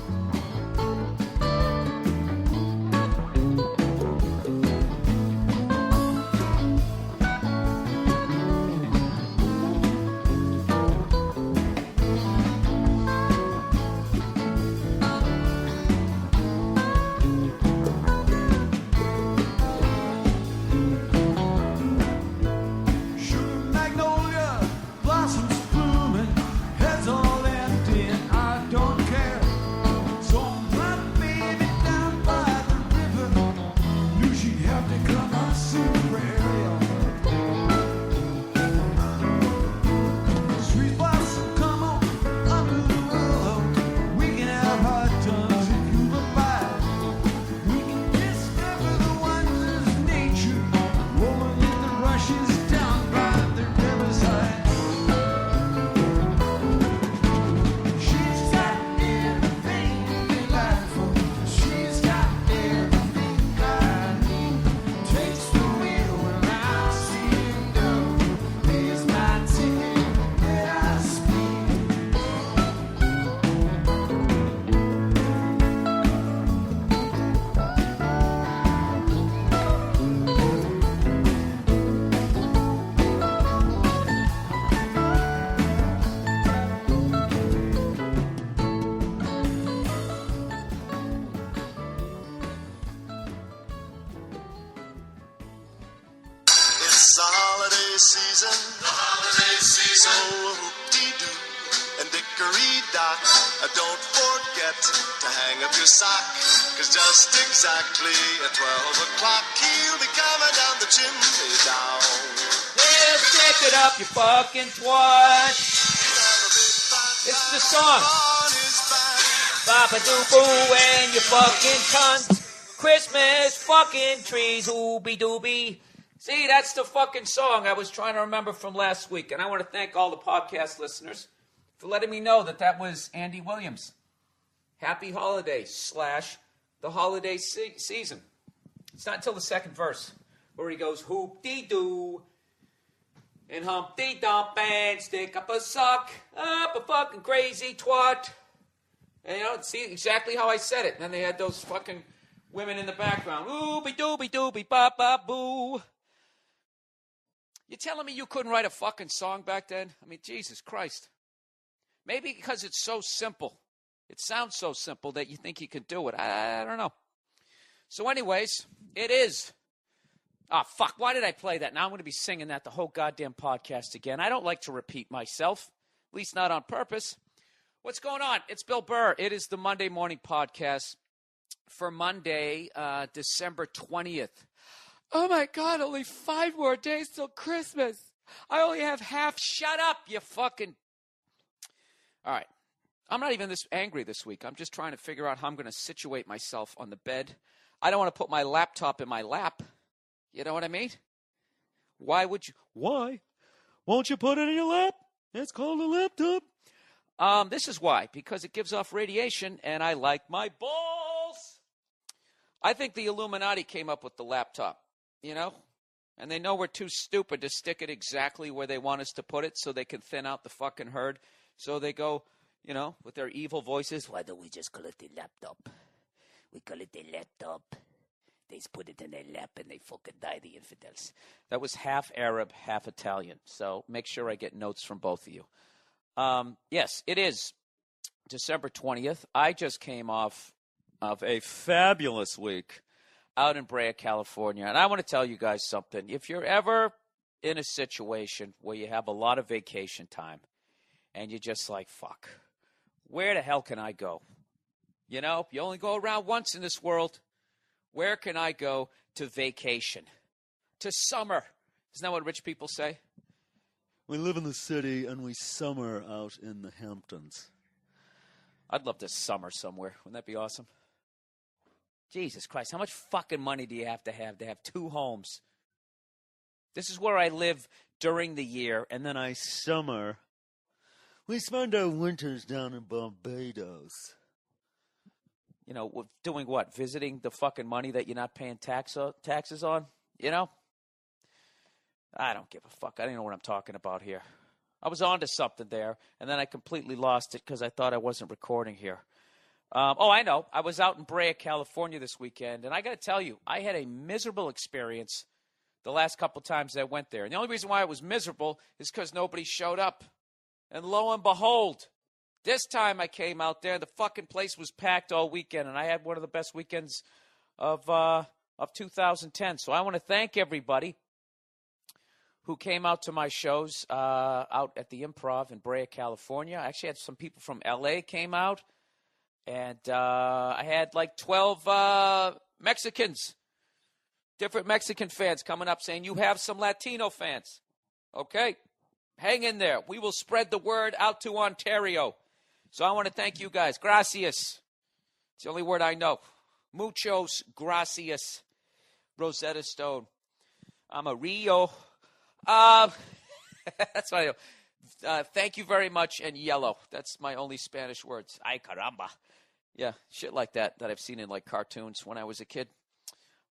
Shooting magnolia, blossoms blooming, heads all empty, and I don't care. hickory-dock. Don't forget to hang up your sock, 'cause just exactly at 12 o'clock he'll be coming down the chimney down. Yeah, stick it up, you fucking twat. It's the song. Bop-a-doo-boo and you fucking cunt. Christmas fucking trees, ooby-dooby. See, that's the fucking song I was trying to remember from last week. And I want to thank all the podcast listeners for letting me know that that was Andy Williams. Happy holidays / the holiday season. It's not until the second verse where he goes, hoop-dee-doo. And Humpty Dump and stick up a sock, up a fucking crazy twat. And, you know, see exactly how I said it. And then they had those fucking women in the background. Ooby-dooby-dooby, ba-ba-boo. You telling me you couldn't write a fucking song back then? I mean, Jesus Christ. Maybe because it's so simple. It sounds so simple that you think you can do it. I don't know. So anyways, it is. Ah, fuck, why did I play that? Now I'm going to be singing that the whole goddamn podcast again. I don't like to repeat myself, at least not on purpose. What's going on? It's Bill Burr. It is the Monday morning podcast for Monday, December 20th. Oh, my God, only 5 more days till Christmas. I only have half. Shut up, you fucking. All right. I'm not even this angry this week. I'm just trying to figure out how I'm going to situate myself on the bed. I don't want to put my laptop in my lap. You know what I mean? Why would you? Why? Won't you put it in your lap? It's called a laptop. This is why. Because it gives off radiation, and I like my balls. I think the Illuminati came up with the laptop, you know? And they know we're too stupid to stick it exactly where they want us to put it so they can thin out the fucking herd. So they go, you know, with their evil voices, why don't we just call it the laptop? We call it the laptop. They put it in their lap and they fucking die, the infidels. That was half Arab, half Italian. So make sure I get notes from both of you. Yes, it is December 20th. I just came off of a fabulous week out in Brea, California. And I want to tell you guys something. If you're ever in a situation where you have a lot of vacation time and you're just like, fuck, where the hell can I go? You know, you only go around once in this world. Where can I go to vacation? To summer. Isn't that what rich people say? We live in the city and we summer out in the Hamptons. I'd love to summer somewhere. Wouldn't that be awesome? Jesus Christ, how much fucking money do you have to have 2 homes? This is where I live during the year, and then I summer. We spend our winters down in Barbados. You know, doing what? Visiting the fucking money that you're not paying taxes on? You know? I don't give a fuck. I don't know what I'm talking about here. I was on to something there, and then I completely lost it because I thought I wasn't recording here. I know. I was out in Brea, California this weekend, and I got to tell you, I had a miserable experience the last couple times I went there. And the only reason why it was miserable is because nobody showed up. And lo and behold, this time I came out there, the fucking place was packed all weekend, and I had one of the best weekends of 2010. So I want to thank everybody who came out to my shows out at the Improv in Brea, California. I actually had some people from L.A. came out, and I had like 12 Mexicans, different Mexican fans coming up saying, you have some Latino fans. Okay, hang in there. We will spread the word out to Ontario. So I want to thank you guys. Gracias. It's the only word I know. Muchos gracias, Rosetta Stone. I'm a Rio. That's what I know. Thank you very much, and yellow. That's my only Spanish words. Ay, caramba. Yeah, shit like that I've seen in, like, cartoons when I was a kid.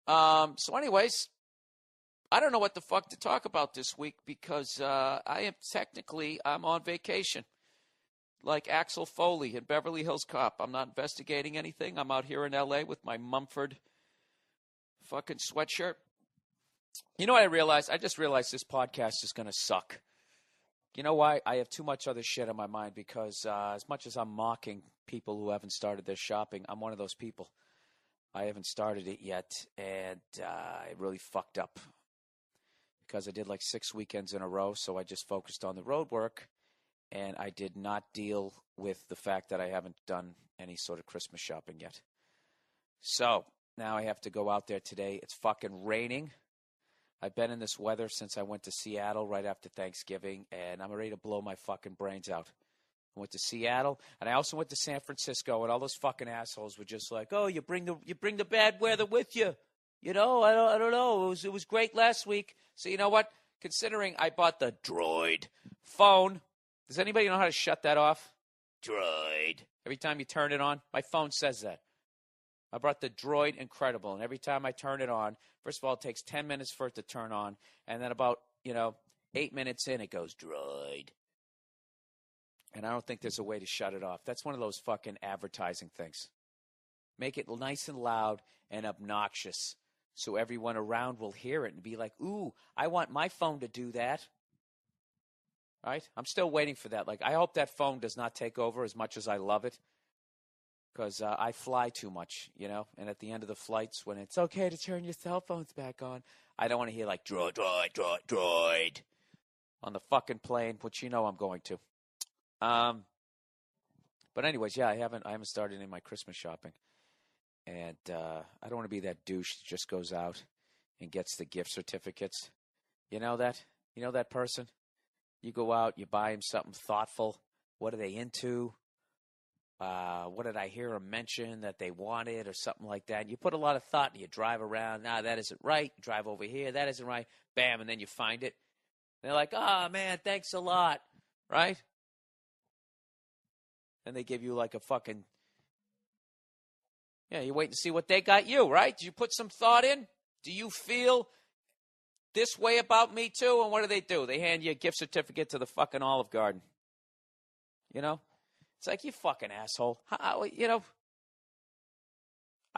So anyways, I don't know what the fuck to talk about this week because I'm on vacation. Like Axel Foley in Beverly Hills Cop. I'm not investigating anything. I'm out here in L.A. with my Mumford fucking sweatshirt. You know what I realized? I just realized this podcast is going to suck. You know why? I have too much other shit on my mind because as much as I'm mocking people who haven't started their shopping, I'm one of those people. I haven't started it yet, and I really fucked up because I did like 6 weekends in a row, so I just focused on the road work. and I did not deal with the fact that I haven't done any sort of Christmas shopping yet. So now I have to go out there today. It's fucking raining. I've been in this weather since I went to Seattle right after Thanksgiving, and I'm ready to blow my fucking brains out. I went to Seattle, and I also went to San Francisco, and all those fucking assholes were just like, "Oh, you bring the bad weather with you." You know, I don't know. It was great last week. So you know what? Considering I bought the Droid phone, does anybody know how to shut that off? Droid. Every time you turn it on, my phone says that. I brought the Droid Incredible, and every time I turn it on, first of all, it takes 10 minutes for it to turn on, and then about, 8 minutes in, it goes, Droid. And I don't think there's a way to shut it off. That's one of those fucking advertising things. Make it nice and loud and obnoxious so everyone around will hear it and be like, ooh, I want my phone to do that. Right? I'm still waiting for that. Like, I hope that phone does not take over as much as I love it. Because I fly too much, and at the end of the flights, when it's okay to turn your cell phones back on, I don't want to hear like droid, droid, droid, droid on the fucking plane, which I'm going to. But anyways, yeah, I haven't started any of my Christmas shopping, and I don't want to be that douche that just goes out and gets the gift certificates. You know that person. You go out, you buy him something thoughtful. What are they into? What did I hear them mention that they wanted or something like that? You put a lot of thought and you drive around. That isn't right. You drive over here. That isn't right. Bam, and then you find it. And they're like, man, thanks a lot. Right? And they give you like a fucking, you wait and see what they got you, right? Did you put some thought in? Do you feel this way about me too? And what do? They hand you a gift certificate to the fucking Olive Garden. It's like, you fucking asshole. I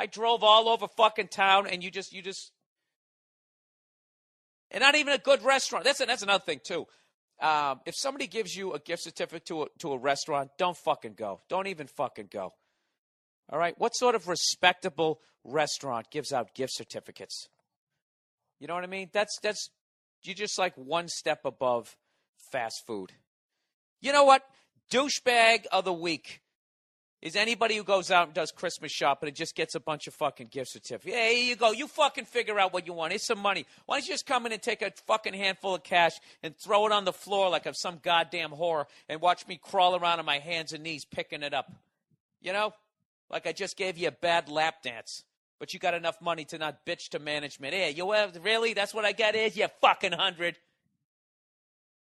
drove all over fucking town, and you just, and not even a good restaurant. That's another thing too. If somebody gives you a gift certificate to a restaurant, don't fucking go. Don't even fucking go. All right? What sort of respectable restaurant gives out gift certificates? You know what I mean? That's you're just like one step above fast food. You know what? Douchebag of the week is anybody who goes out and does Christmas shopping and just gets a bunch of fucking gift certificates. Hey, here you go. You fucking figure out what you want. Here's some money. Why don't you just come in and take a fucking handful of cash and throw it on the floor like I'm some goddamn whore and watch me crawl around on my hands and knees picking it up? Like I just gave you a bad lap dance. But you got enough money to not bitch to management. Hey, really? That's what I got is? You fucking 100.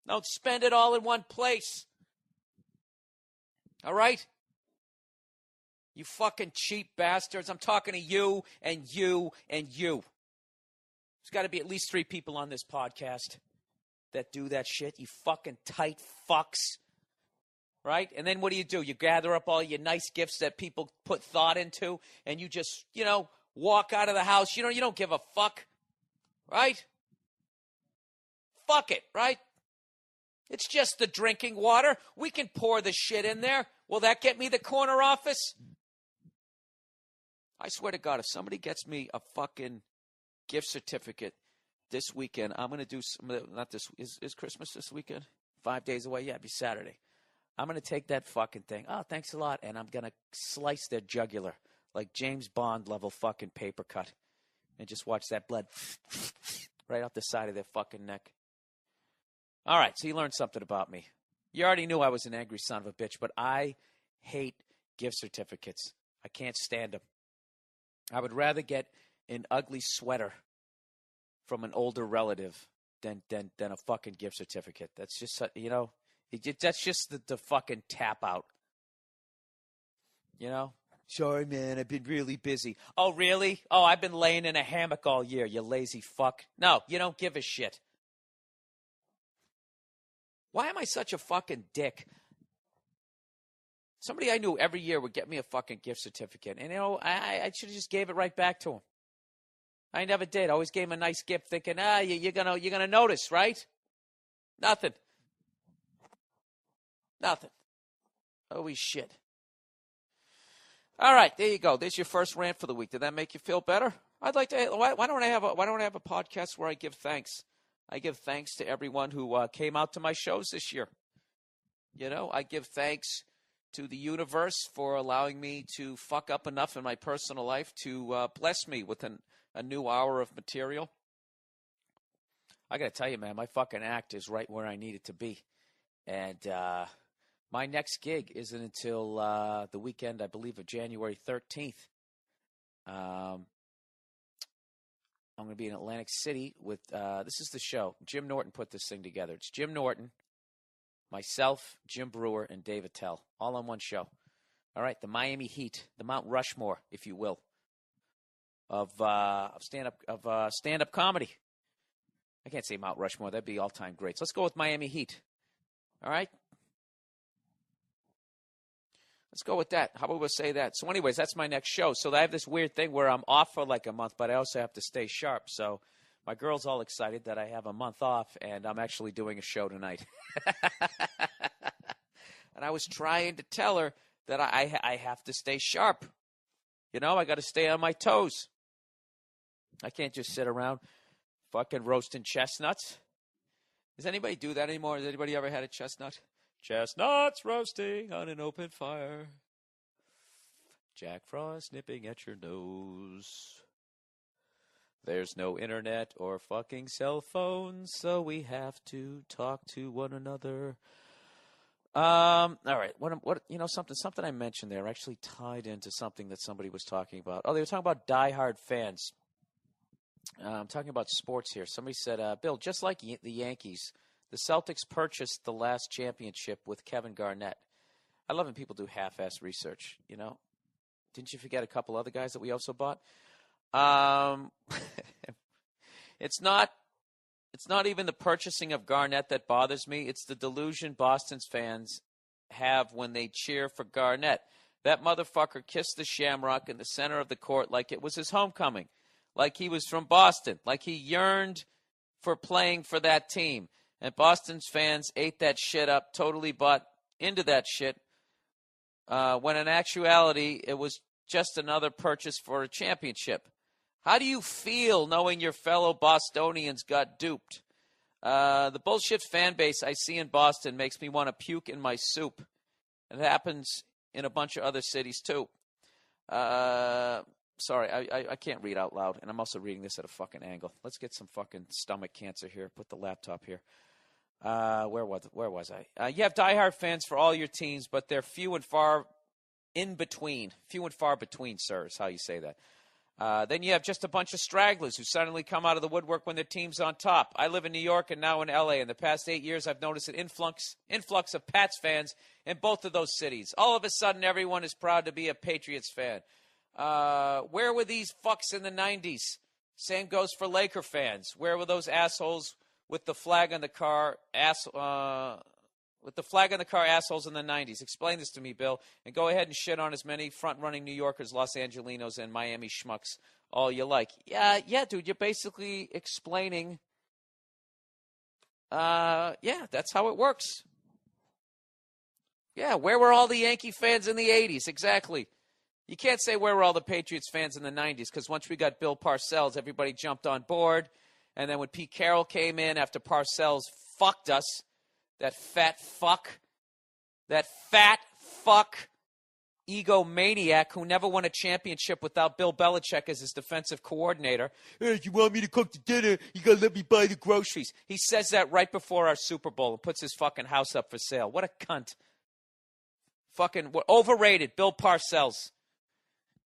Don't spend it all in one place. All right? You fucking cheap bastards. I'm talking to you and you and you. There's got to be at least 3 people on this podcast that do that shit. You fucking tight fucks. Right? And then what do? You gather up all your nice gifts that people put thought into, and you just, walk out of the house. You don't give a fuck. Right? Fuck it, right? It's just the drinking water. We can pour the shit in there. Will that get me the corner office? I swear to God, if somebody gets me a fucking gift certificate this weekend, I'm going to do not this. Is Christmas this weekend? 5 days away? Yeah, it'd be Saturday. I'm going to take that fucking thing. Oh, thanks a lot. And I'm going to slice their jugular like James Bond level fucking paper cut. And just watch that blood right off the side of their fucking neck. All right, so you learned something about me. You already knew I was an angry son of a bitch, but I hate gift certificates. I can't stand them. I would rather get an ugly sweater from an older relative than a fucking gift certificate. That's just, that's just the fucking tap out. Sorry, man, I've been really busy. Oh, really? Oh, I've been laying in a hammock all year, you lazy fuck. No, you don't give a shit. Why am I such a fucking dick? Somebody I knew every year would get me a fucking gift certificate. And, I should have just gave it right back to him. I never did. I always gave him a nice gift thinking, you're gonna notice, right? Nothing. Holy shit. All right, there you go. There's your first rant for the week. Did that make you feel better? I'd like to. Why don't I have a podcast where I give thanks? I give thanks to everyone who came out to my shows this year. I give thanks to the universe for allowing me to fuck up enough in my personal life to bless me with a new hour of material. I got to tell you, man, my fucking act is right where I need it to be. And my next gig isn't until the weekend, I believe, of January 13th. I'm going to be in Atlantic City with, this is the show. Jim Norton put this thing together. It's Jim Norton, myself, Jim Brewer, and Dave Attell, all on one show. All right, the Miami Heat, the Mount Rushmore, if you will, of stand-up comedy. I can't say Mount Rushmore. That'd be all-time greats. Let's go with Miami Heat. All right? Let's go with that. How about we say that? So anyways, that's my next show. So I have this weird thing where I'm off for like a month, but I also have to stay sharp. So my girl's all excited that I have a month off, and I'm actually doing a show tonight. And I was trying to tell her that I have to stay sharp. I got to stay on my toes. I can't just sit around fucking roasting chestnuts. Does anybody do that anymore? Has anybody ever had a chestnut? Chestnuts roasting on an open fire. Jack Frost nipping at your nose. There's no internet or fucking cell phones, so we have to talk to one another. All right. Something I mentioned there actually tied into something that somebody was talking about. Oh, they were talking about diehard fans. I'm talking about sports here. Somebody said, Bill, just like the Yankees, the Celtics purchased the last championship with Kevin Garnett. I love when people do half-ass research, Didn't you forget a couple other guys that we also bought? It's not even the purchasing of Garnett that bothers me. It's the delusion Boston's fans have when they cheer for Garnett. That motherfucker kissed the shamrock in the center of the court like it was his homecoming, like he was from Boston, like he yearned for playing for that team. And Boston's fans ate that shit up, totally bought into that shit, when in actuality it was just another purchase for a championship. How do you feel knowing your fellow Bostonians got duped? The bullshit fan base I see in Boston makes me want to puke in my soup. It happens in a bunch of other cities too. Sorry, I can't read out loud, and I'm also reading this at a fucking angle. Let's get some fucking stomach cancer here. Put the laptop here. Where was I? You have diehard fans for all your teams, but they're few and far in between. Few and far between, sir, is how you say that. Then you have just a bunch of stragglers who suddenly come out of the woodwork when their team's on top. I live in New York and now in L.A. In the past 8 years, I've noticed an influx of Pats fans in both of those cities. All of a sudden, everyone is proud to be a Patriots fan. Where were these fucks in the 90s? Same goes for Laker fans. Where were those assholes with the flag on the car assholes in the 90s? Explain this to me, Bill, and go ahead and shit on as many front-running New Yorkers, Los Angelinos, and Miami schmucks all you like. Yeah, dude, you're basically explaining, that's how it works. Yeah, where were all the Yankee fans in the 80s? Exactly. You can't say where were all the Patriots fans in the 90s, because once we got Bill Parcells, everybody jumped on board. And then when Pete Carroll came in after Parcells fucked us, that fat fuck egomaniac who never won a championship without Bill Belichick as his defensive coordinator. Hey, you want me to cook the dinner? You got to let me buy the groceries. He says that right before our Super Bowl and puts his fucking house up for sale. What a cunt. Fucking overrated, Bill Parcells.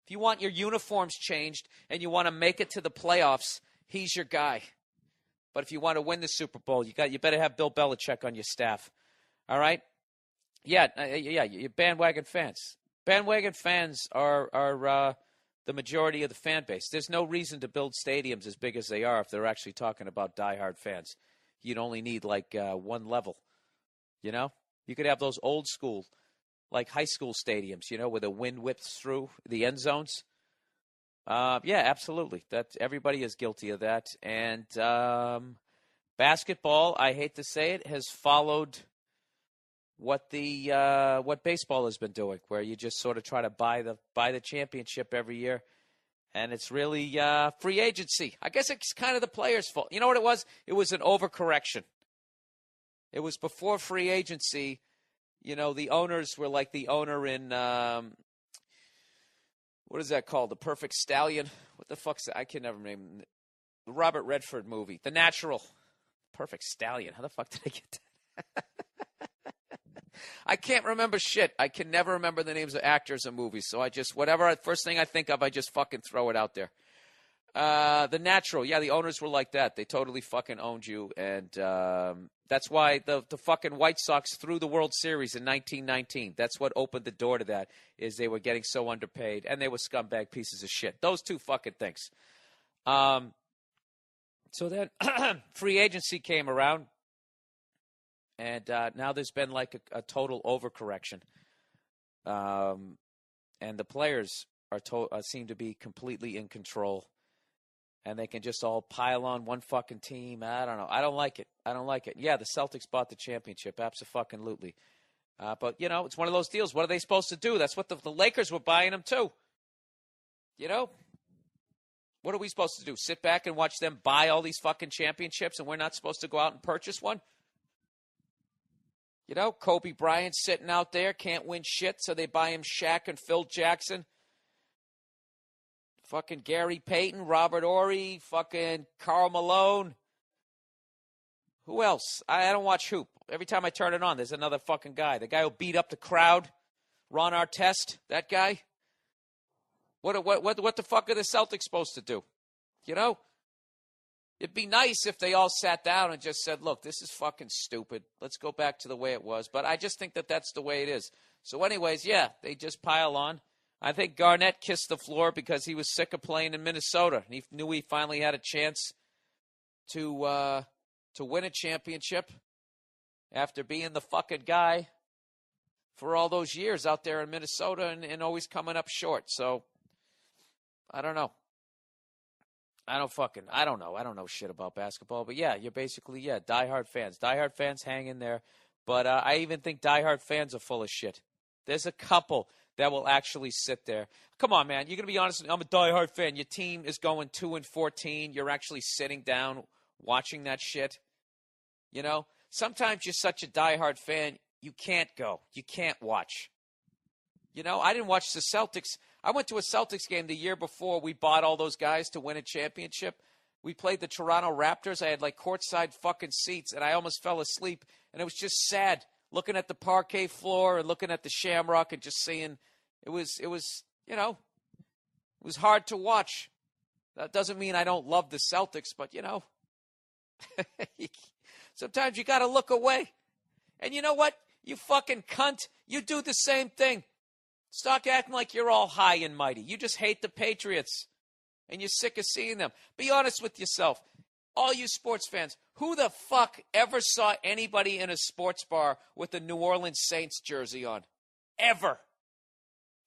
If you want your uniforms changed and you want to make it to the playoffs, he's your guy. But if you want to win the Super Bowl, you better have Bill Belichick on your staff. All right? Yeah, you're bandwagon fans. Bandwagon fans are the majority of the fan base. There's no reason to build stadiums as big as they are if they're actually talking about diehard fans. You'd only need like one level. You know? You could have those old school, like high school stadiums, where the wind whips through the end zones. Yeah, absolutely. That everybody is guilty of that. And basketball, I hate to say it, has followed what baseball has been doing, where you just sort of try to buy the championship every year, and it's really free agency. I guess it's kind of the players' fault. You know what it was? It was an overcorrection. It was before free agency. You know, the owners were like the owner in, what is that called? The Perfect Stallion? What the fuck's that? I can never name the Robert Redford movie. The Natural. Perfect Stallion. How the fuck did I get that? I can't remember shit. I can never remember the names of actors and movies. So I just, whatever, first thing I think of, I just fucking throw it out there. The Natural. Yeah, the owners were like that. They totally fucking owned you. And that's why the fucking White Sox threw the World Series in 1919. That's what opened the door to that, is they were getting so underpaid. And they were scumbag pieces of shit. Those two fucking things. So then free agency came around. And now there's been like a total overcorrection. And the players seem to be completely in control. And they can just all pile on one fucking team. I don't know. I don't like it. Yeah, the Celtics bought the championship. Abso-fucking-lutely. But, you know, it's one of those deals. What are they supposed to do? That's what the Lakers were buying them too. You know? What are we supposed to do? Sit back and watch them buy all these fucking championships and we're not supposed to go out and purchase one? You know, Kobe Bryant sitting out there, can't win shit, so they buy him Shaq and Phil Jackson. Fucking Gary Payton, Robert Horry, fucking Karl Malone. Who else? I don't watch hoop. Every time I turn it on, there's another fucking guy. The guy who beat up the crowd, Ron Artest, that guy. What the fuck are the Celtics supposed to do? You know? It'd be nice if they all sat down and just said, look, this is fucking stupid. Let's go back to the way it was. But I just think that that's the way it is. So anyways, yeah, they just pile on. I think Garnett kissed the floor because he was sick of playing in Minnesota. And he knew he finally had a chance to win a championship after being the fucking guy for all those years out there in Minnesota and always coming up short. So, I don't know. I don't know. I don't know shit about basketball. But, yeah, you're basically, diehard fans. Diehard fans hang in there. But I even think diehard fans are full of shit. There's a couple that will actually sit there. Come on, man. You're going to be honest. I'm a diehard fan. Your team is going 2-14. You're actually sitting down watching that shit. You know? Sometimes you're such a diehard fan, you can't go. You can't watch. You know, I didn't watch the Celtics. I went to a Celtics game the year before we bought all those guys to win a championship. We played the Toronto Raptors. I had like courtside fucking seats, and I almost fell asleep. And it was just sad looking at the parquet floor and looking at the Shamrock and just seeing it was you know, it was hard to watch. That doesn't mean I don't love the Celtics, but you know, sometimes you got to look away. And you know what? You fucking cunt. You do the same thing. Stop acting like you're all high and mighty. You just hate the Patriots. And you're sick of seeing them. Be honest with yourself. All you sports fans, who the fuck ever saw anybody in a sports bar with a New Orleans Saints jersey on? Ever.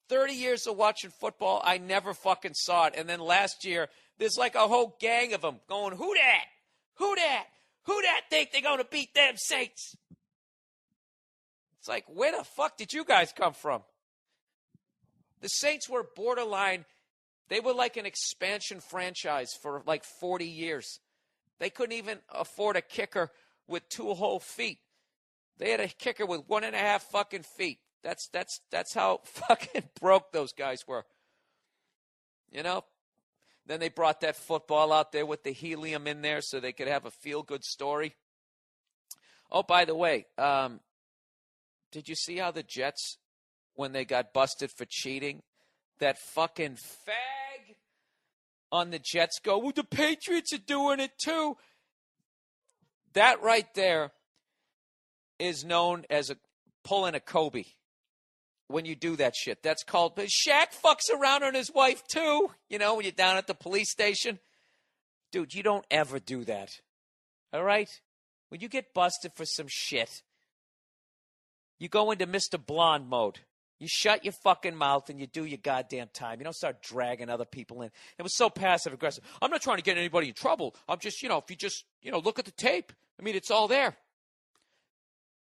30 years of watching football, I never fucking saw it. And then last year, there's like a whole gang of them going, who dat? Who dat? Who dat think they're going to beat them Saints? It's like, where the fuck did you guys come from? The Saints were borderline. They were like an expansion franchise for like 40 years. They couldn't even afford a kicker with 2 whole feet. They had a kicker with 1.5 fucking feet. That's how fucking broke those guys were. You know? Then they brought that football out there with the helium in there so they could have a feel-good story. Oh, by the way, did you see how the Jets, when they got busted for cheating, that fucking fag on the Jets go, well, the Patriots are doing it too. That right there is known as pulling a Kobe. When you do that shit, that's called. But Shaq fucks around on his wife too. You know, when you're down at the police station, dude, you don't ever do that. All right, when you get busted for some shit, you go into Mr. Blonde mode. You shut your fucking mouth and you do your goddamn time. You don't start dragging other people in. It was so passive aggressive. I'm not trying to get anybody in trouble. I'm just, you know, if you just, you know, look at the tape. I mean, it's all there.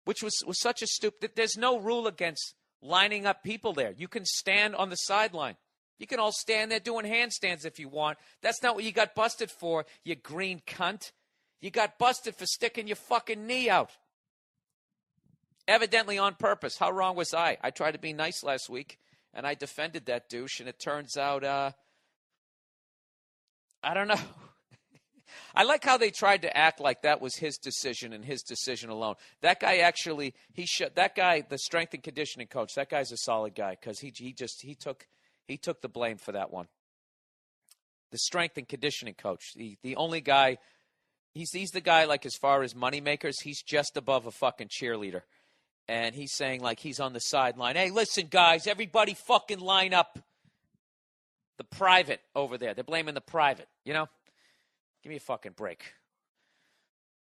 Which was such a stupid. There's no rule against lining up people there. You can stand on the sideline. You can all stand there doing handstands if you want. That's not what you got busted for, you green cunt. You got busted for sticking your fucking knee out. Evidently on purpose. How wrong was I? I tried to be nice last week, and I defended that douche, and it turns out, I don't know. I like how they tried to act like that was his decision and his decision alone. That guy actually, that guy, the strength and conditioning coach, that guy's a solid guy because he took the blame for that one. The strength and conditioning coach, the only guy, he's the guy, like, as far as money makers, he's just above a fucking cheerleader. And he's saying, like, he's on the sideline. Hey, listen, guys, everybody fucking line up. The private over there. They're blaming the private, you know? Give me a fucking break.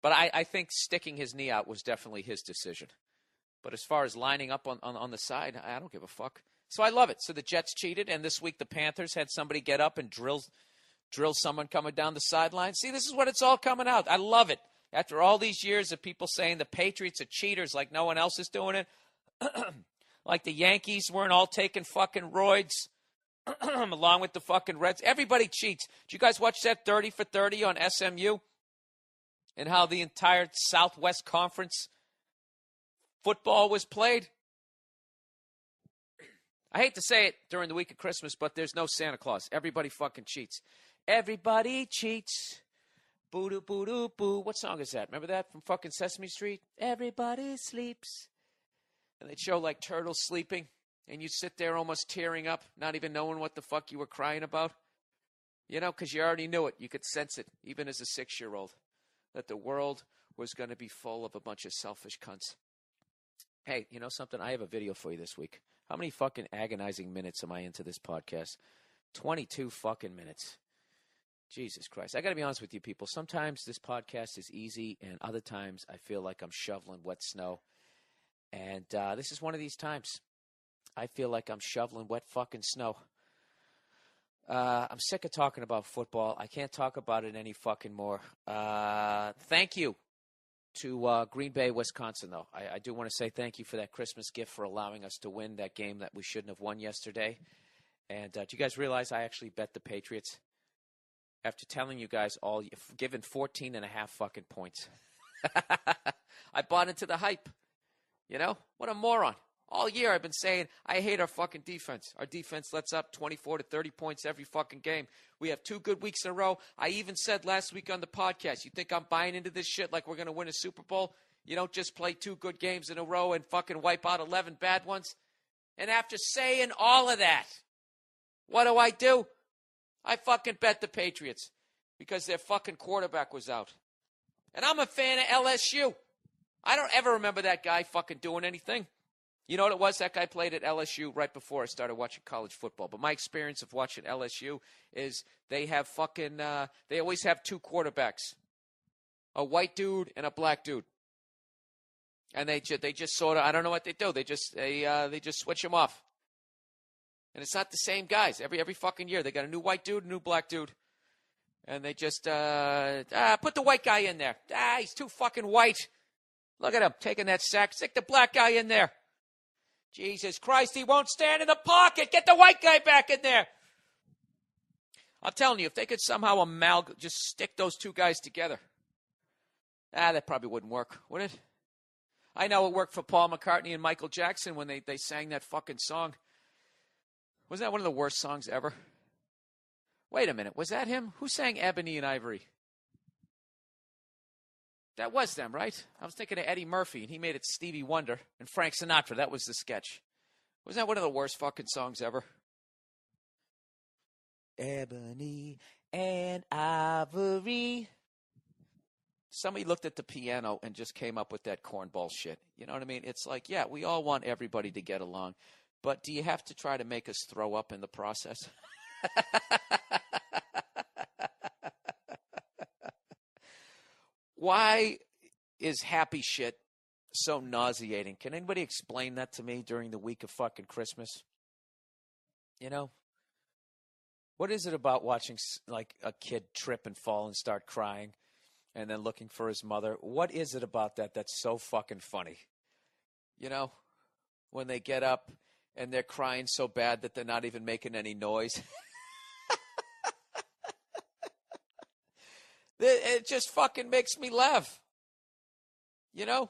But I think sticking his knee out was definitely his decision. But as far as lining up on the side, I don't give a fuck. So I love it. So the Jets cheated, and this week the Panthers had somebody get up and drill someone coming down the sideline. See, this is what it's all coming out. I love it. After all these years of people saying the Patriots are cheaters like no one else is doing it, like the Yankees weren't all taking fucking roids, along with the fucking Reds. Everybody cheats. Did you guys watch that 30 for 30 on SMU? And how the entire Southwest Conference football was played? I hate to say it during the week of Christmas, but there's no Santa Claus. Everybody fucking cheats. Everybody cheats. Boo-doo, boo-doo, boo. What song is that? Remember that from fucking Sesame Street? Everybody sleeps. And they'd show, like, turtles sleeping. And you'd sit there almost tearing up, not even knowing what the fuck you were crying about. You know, because you already knew it. You could sense it, even as a 6-year-old, that the world was going to be full of a bunch of selfish cunts. Hey, you know something? I have a video for you this week. How many fucking agonizing minutes am I into this podcast? 22 fucking minutes. Jesus Christ. I got to be honest with you, people. Sometimes this podcast is easy, and other times I feel like I'm shoveling wet snow. And this is one of these times. I feel like I'm shoveling wet fucking snow. I'm sick of talking about football. I can't talk about it any fucking more. Thank you to Green Bay, Wisconsin, though. I do want to say thank you for that Christmas gift for allowing us to win that game that we shouldn't have won yesterday. And do you guys realize I actually bet the Patriots? After telling you guys all, given 14 and a half fucking points. I bought into the hype. You know? What a moron. All year I've been saying, I hate our fucking defense. Our defense lets up 24 to 30 points every fucking game. We have 2 good weeks in a row. I even said last week on the podcast, you think I'm buying into this shit like we're going to win a Super Bowl? You don't just play 2 good games in a row and fucking wipe out 11 bad ones? And after saying all of that, what do? I fucking bet the Patriots because their fucking quarterback was out. And I'm a fan of LSU. I don't ever remember that guy fucking doing anything. You know what it was? That guy played at LSU right before I started watching college football. But my experience of watching LSU is they have fucking, they always have 2 quarterbacks. A white dude and a black dude. And they just sort of, I don't know what they do. They just switch them off. And it's not the same guys. Every fucking year, they got a new white dude, a new black dude. And they just, put the white guy in there. He's too fucking white. Look at him taking that sack. Stick the black guy in there. Jesus Christ, he won't stand in the pocket. Get the white guy back in there. I'm telling you, if they could somehow just stick those 2 guys together. That probably wouldn't work, would it? I know it worked for Paul McCartney and Michael Jackson when they sang that fucking song. Wasn't that one of the worst songs ever? Wait a minute. Was that him? Who sang Ebony and Ivory? That was them, right? I was thinking of Eddie Murphy, and he made it Stevie Wonder. And Frank Sinatra, that was the sketch. Wasn't that one of the worst fucking songs ever? Ebony and Ivory. Somebody looked at the piano and just came up with that cornball shit. You know what I mean? It's like, yeah, we all want everybody to get along. But do you have to try to make us throw up in the process? Why is happy shit so nauseating? Can anybody explain that to me during the week of fucking Christmas? You know? What is it about watching like a kid trip and fall and start crying and then looking for his mother? What is it about that that's so fucking funny? You know? When they get up and they're crying so bad that they're not even making any noise. It just fucking makes me laugh. You know?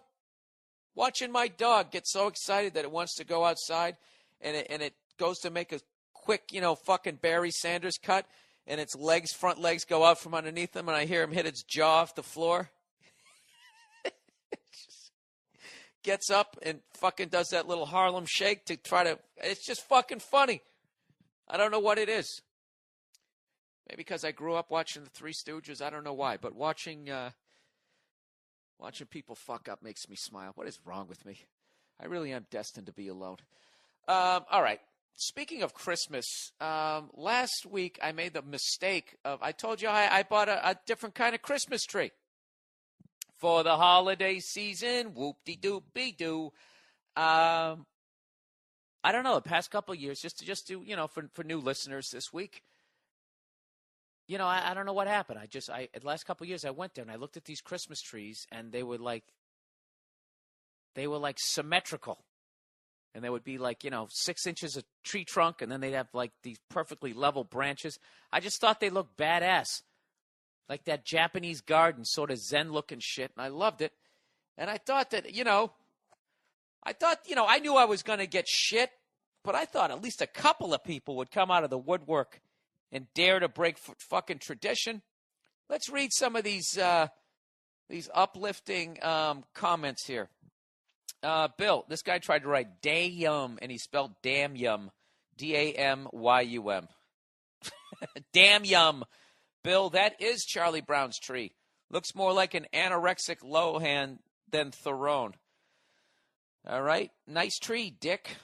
Watching my dog get so excited that it wants to go outside, and it goes to make a quick, fucking Barry Sanders cut, and its front legs go out from underneath him, and I hear him hit its jaw off the floor. Gets up and fucking does that little Harlem shake to try to. It's just fucking funny. I don't know what it is. Maybe because I grew up watching the Three Stooges. I don't know why, but watching people fuck up makes me smile. What is wrong with me? I really am destined to be alone. All right. Speaking of Christmas, last week I made the mistake of, I told you I bought a different kind of Christmas tree for the holiday season. Whoop-de-doop-be-doo. I don't know, the past couple of years, just to for new listeners this week, I don't know what happened. The last couple of years I went there and I looked at these Christmas trees and they were like symmetrical. And there would be 6 inches of tree trunk, and then they'd have these perfectly level branches. I just thought they looked badass. Like that Japanese garden, sort of Zen-looking shit, and I loved it. And I thought that, I knew I was going to get shit, but I thought at least a couple of people would come out of the woodwork and dare to break fucking tradition. Let's read some of these uplifting comments here. Bill, this guy tried to write damn, and he spelled damn yum, D-A-M-Y-U-M. Damn yum. Bill, that is Charlie Brown's tree. Looks more like an anorexic Lohan than Theron. All right. Nice tree, Dick.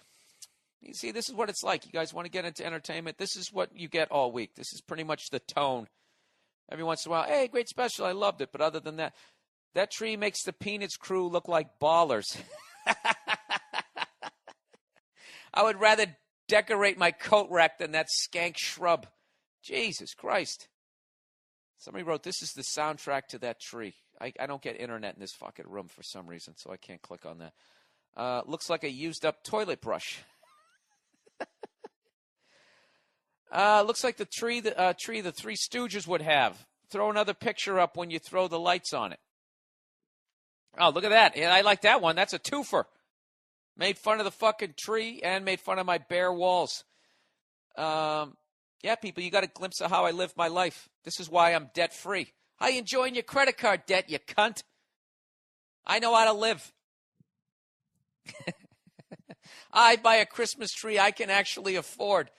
You see, this is what it's like. You guys want to get into entertainment? This is what you get all week. This is pretty much the tone. Every once in a while, hey, great special. I loved it. But other than that, that tree makes the Peanuts crew look like ballers. I would rather decorate my coat rack than that skank shrub. Jesus Christ. Somebody wrote, this is the soundtrack to that tree. I don't get internet in this fucking room for some reason, so I can't click on that. Looks like a used-up toilet brush. Looks like the tree the Three Stooges would have. Throw another picture up when you throw the lights on it. Oh, look at that. Yeah, I like that one. That's a twofer. Made fun of the fucking tree and made fun of my bare walls. Yeah, people, you got a glimpse of how I live my life. This is why I'm debt-free. How you enjoying your credit card debt, you cunt? I know how to live. I buy a Christmas tree I can actually afford.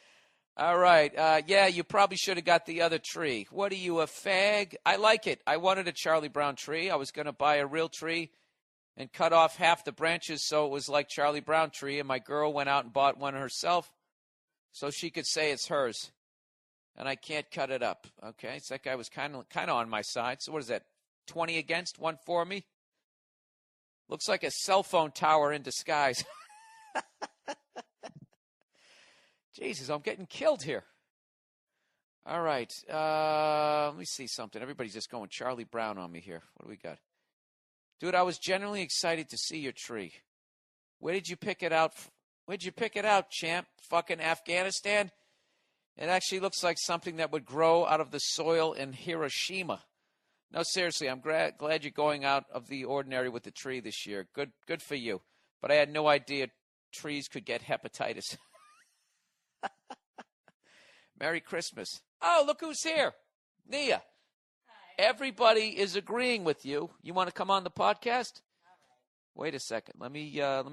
All right. Yeah, you probably should have got the other tree. What are you, a fag? I like it. I wanted a Charlie Brown tree. I was going to buy a real tree and cut off half the branches so it was like Charlie Brown tree, and my girl went out and bought one herself so she could say it's hers. And I can't cut it up. Okay, so that guy was kind of on my side. So what is that, 20 against, 1 for me? Looks like a cell phone tower in disguise. Jesus, I'm getting killed here. All right. Let me see something. Everybody's just going Charlie Brown on me here. What do we got? Dude, I was genuinely excited to see your tree. Where did you pick it out? Where'd you pick it out, champ? Fucking Afghanistan? It actually looks like something that would grow out of the soil in Hiroshima. No, seriously, I'm glad you're going out of the ordinary with the tree this year. Good for you. But I had no idea trees could get hepatitis. Merry Christmas. Oh, look who's here. Nia. Hi. Everybody is agreeing with you. You want to come on the podcast? All right. Wait a second. Let me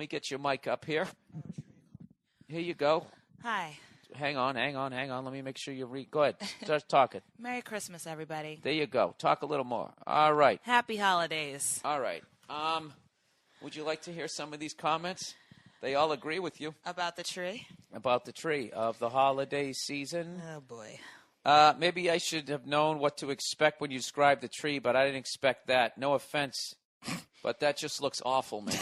get your mic up here. Here you go. Hi. Hang on. Let me make sure you read. Go ahead. Start talking. Merry Christmas, everybody. There you go. Talk a little more. All right. Happy holidays. All right. Would you like to hear some of these comments? They all agree with you. About the tree? About the tree of the holiday season. Oh, boy. Maybe I should have known what to expect when you described the tree, but I didn't expect that. No offense, but that just looks awful, man.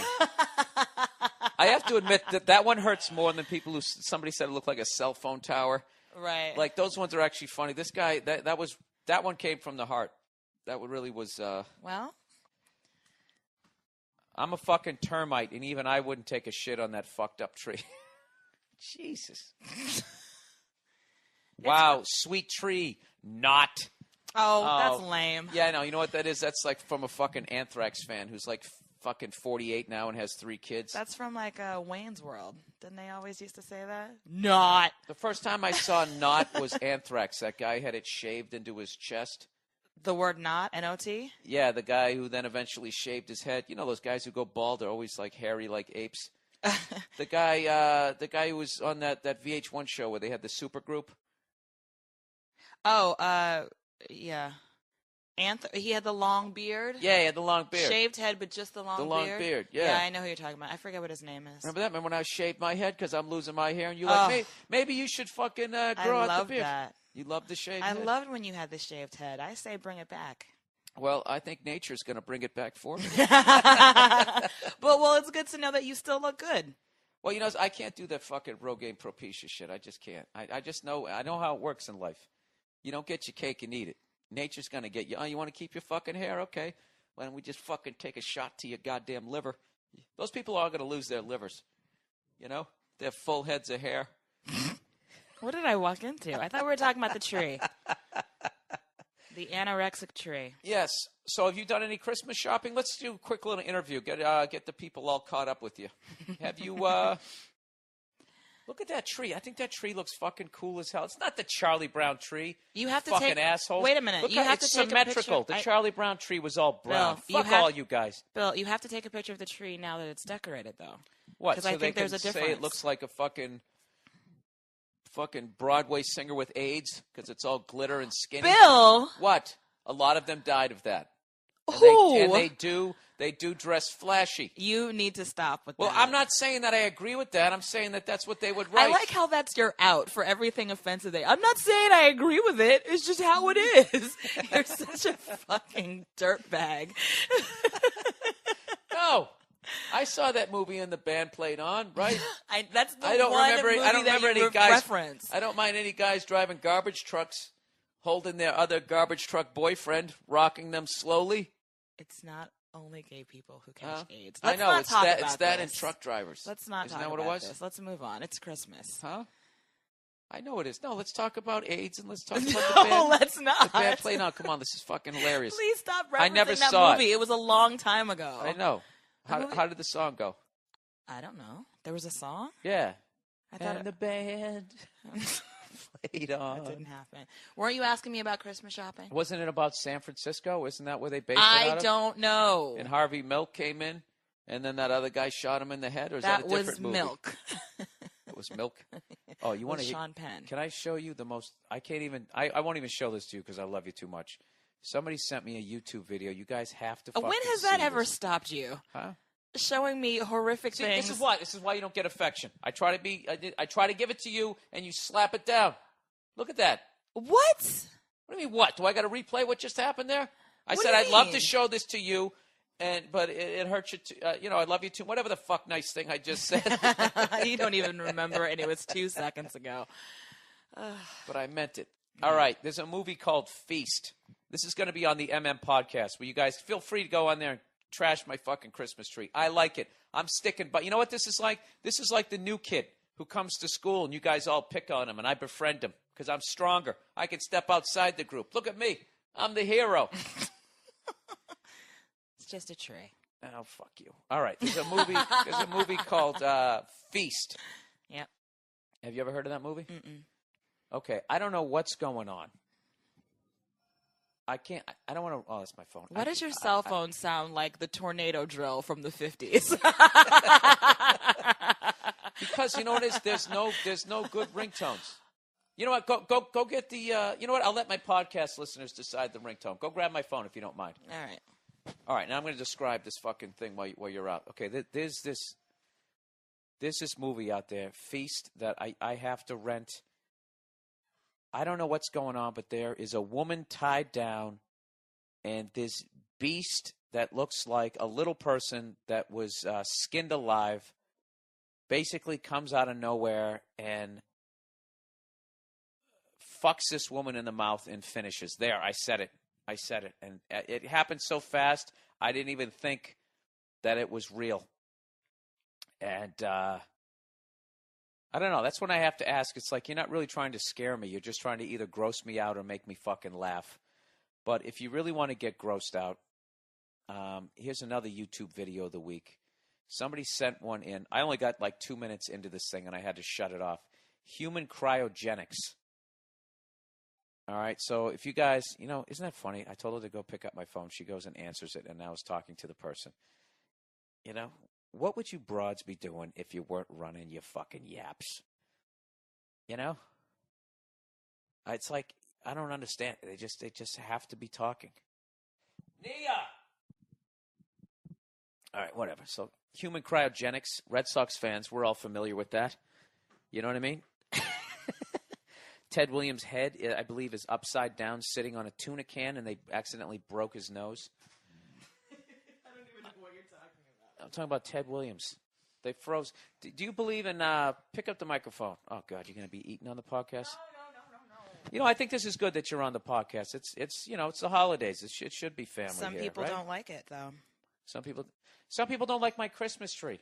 I have to admit that one hurts more than people who somebody said it looked like a cell phone tower. Right. Like, those ones are actually funny. This guy, that one came from the heart. That one really was. Well. I'm a fucking termite, and even I wouldn't take a shit on that fucked up tree. Jesus. Wow, sweet tree. Not. Oh, that's lame. Yeah, I know. You know what that is? That's like from a fucking Anthrax fan who's like fucking 48 now and has 3 kids. That's from like Wayne's World. Didn't they always used to say that? Not. The first time I saw not was Anthrax. That guy had it shaved into his chest. The word not, N-O-T? Yeah, the guy who then eventually shaved his head. You know those guys who go bald are always like hairy like apes. The guy who was on that VH1 show where they had the super group. Oh, yeah. He had the long beard. Yeah, he had the long beard. Shaved head, but just the long beard. The long beard, yeah. Yeah, I know who you're talking about. I forget what his name is. Remember that? Remember when I shaved my head because I'm losing my hair? And you're like, maybe you should fucking grow out the beard. I love that. You love the shaved I head? loved when you had the shaved head. I say bring it back. Well, I think nature's going to bring it back for me. Well, it's good to know that you still look good. Well, I can't do that fucking Rogaine Propecia shit. I just can't. I just know. I know how it works in life. You don't get your cake and eat it. Nature's going to get you. Oh, you want to keep your fucking hair? Okay. Why don't we just fucking take a shot to your goddamn liver? Those people are going to lose their livers. Their full heads of hair. What did I walk into? I thought we were talking about the tree. The anorexic tree. Yes. So have you done any Christmas shopping? Let's do a quick little interview. Get the people all caught up with you. Have you look at that tree. I think that tree looks fucking cool as hell. It's not the Charlie Brown tree. You have to fucking take assholes. Wait a minute. Look you have to it's take symmetrical. A picture. The Charlie Brown tree was all brown. Bill, Fuck all you guys. Bill, you have to take a picture of the tree now that it's decorated, though. What? Because So I think there's a say difference. it looks like a fucking Broadway singer with AIDS because it's all glitter and skinny. Bill. What? A lot of them died of that. And Who? They do dress flashy. You need to stop with that. Well, I'm not saying that I agree with that. I'm saying that that's what they would write. I like how that's your out for everything offensive. I'm not saying I agree with it. It's just how it is. You're such a fucking dirtbag. No. I saw that movie and the band played on, right? That's the I don't one remember. movie I don't that remember you any guys. reference. I don't mind any guys driving garbage trucks, holding their other garbage truck boyfriend, rocking them slowly. It's not only gay people who catch AIDS. I Let's know not it's talk that. about It's that this. and truck drivers. Let's not Isn't talk that what about it was? this. Let's move on. It's Christmas. Huh? I know it is. No, let's talk about AIDS and let's talk about the No, band. let's not. The band played on. Come on, this is fucking hilarious. Please stop referencing I never that saw movie. It was a long time ago. I know. movie- How did the song go? I don't know. There was a song? Yeah. I thought And the band played on. that didn't happen. Weren't you asking me about Christmas shopping? Wasn't it about San Francisco? Isn't that where they based it out I of? don't know. And Harvey Milk came in, and then that other guy shot him in the head, or is that a different was movie? Milk. It was Milk. Oh, you want With to? Sean Penn. Can I show you the most? I can't even. I won't even show this to you because I love you too much. Somebody sent me a YouTube video. You guys have to. When fucking has that see ever this. stopped you? Huh? Showing me horrific See, things. this is why you don't get affection. I try to give it to you, and you slap it down. Look at that. What? What do you mean? What? Do I got to replay what just happened there? I What said do you I'd love to mean? show this to you, but it hurts you. I love you too. Whatever the fuck nice thing I just said. You don't even remember, and it was 2 seconds ago. But I meant it. All right. There's a movie called Feast. This is going to be on the MM podcast where you guys feel free to go on there and trash my fucking Christmas tree. I like it. I'm sticking. But you know what this is like? This is like the new kid who comes to school and you guys all pick on him and I befriend him because I'm stronger. I can step outside the group. Look at me. I'm the hero. It's just a tree. Oh, fuck you. All right. There's a movie called Feast. Yep. Have you ever heard of that movie? Mm-mm. Okay. I don't know what's going on. I can't. I don't want to. Oh, that's my phone. Why does your cell phone sound like the tornado drill from the 50s? Because you know what it is? There's no good ringtones. You know what? Go get the. You know what? I'll let my podcast listeners decide the ringtone. Go grab my phone if you don't mind. All right. All right. Now I'm going to describe this fucking thing while you're out. Okay. There's this movie out there, Feast, that I have to rent. I don't know what's going on, but there is a woman tied down, and this beast that looks like a little person that was skinned alive basically comes out of nowhere and fucks this woman in the mouth and finishes. There, I said it. And it happened so fast, I didn't even think that it was real. And I don't know. That's when I have to ask. It's like you're not really trying to scare me. You're just trying to either gross me out or make me fucking laugh. But if you really want to get grossed out, Here's another YouTube video of the week. Somebody sent one in. I only got like 2 minutes into this thing, and I had to shut it off. Human cryogenics. All right, so if you guys, isn't that funny? I told her to go pick up my phone. She goes and answers it, and I was talking to the person. What would you broads be doing if you weren't running your fucking yaps? It's like, I don't understand. They just have to be talking. Nia! All right, whatever. So, human cryogenics, Red Sox fans, we're all familiar with that. You know what I mean? Ted Williams' head, I believe, is upside down, sitting on a tuna can, and they accidentally broke his nose. I don't even know what you're talking about. I'm talking about Ted Williams. They froze. Do you believe in pick up the microphone? Oh, God, you're going to be eating on the podcast? No. I think this is good that you're on the podcast. It's it's the holidays. It should be family Some here, people right? don't like it, though. Some people don't like my Christmas tree.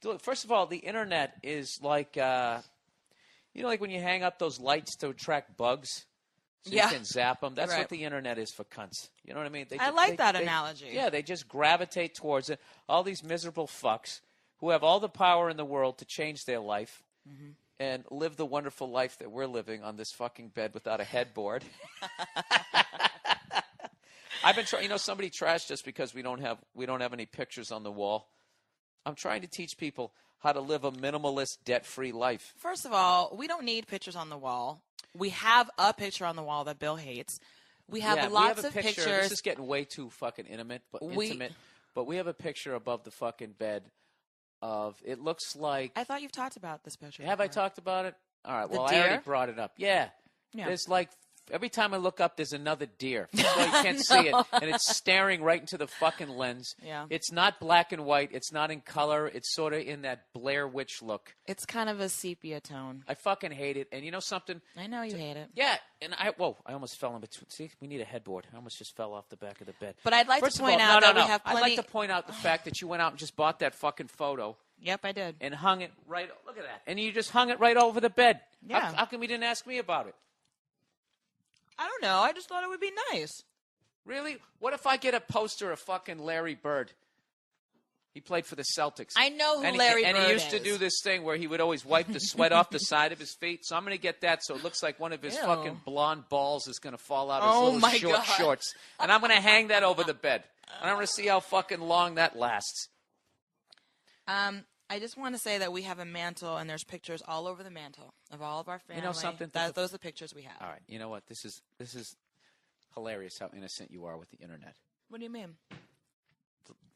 Look, first of all, the internet is like, like when you hang up those lights to attract bugs, so you can zap them. That's Right. what the internet is for cunts. You know what I mean? I like that analogy. Yeah, they just gravitate towards it. All these miserable fucks who have all the power in the world to change their life and live the wonderful life that we're living on this fucking bed without a headboard. I've been trying. Somebody trashed us because we don't have any pictures on the wall. I'm trying to teach people how to live a minimalist, debt-free life. First of all, we don't need pictures on the wall. We have a picture on the wall that Bill hates. We have lots of pictures. This is getting way too fucking intimate. But we have a picture above the fucking bed of. It looks like. I thought you've talked about this picture. Have I before. talked about it? All right. The Well, deer? I already brought it up. Yeah. There's like. Every time I look up, there's another deer. That's why you can't see it. And it's staring right into the fucking lens. Yeah. It's not black and white. It's not in color. It's sort of in that Blair Witch look. It's kind of a sepia tone. I fucking hate it. And you know something? I know you hate it. Yeah. And I almost fell in between. See, we need a headboard. I almost just fell off the back of the bed. But I'd like First to of point all, out that we have plenty. I'd like to point out the fact that you went out and just bought that fucking photo. Yep, I did. And hung it right. Look at that. And you just hung it right over the bed. Yeah. How come you didn't ask me about it? I don't know. I just thought it would be nice. Really? What if I get a poster of fucking Larry Bird? He played for the Celtics. I know who and Larry Bird is. And he used to is. do this thing where he would always wipe the sweat off the side of his feet. So I'm going to get that so it looks like one of his Ew. fucking blonde balls is going to fall out of Oh his my little short God. shorts. And I'm going to hang that over the bed. And I'm going to see how fucking long that lasts. I just want to say that we have a mantle, and there's pictures all over the mantle of all of our family. You know something? Those are the pictures we have. All right. You know what? This is hilarious how innocent you are with the internet. What do you mean?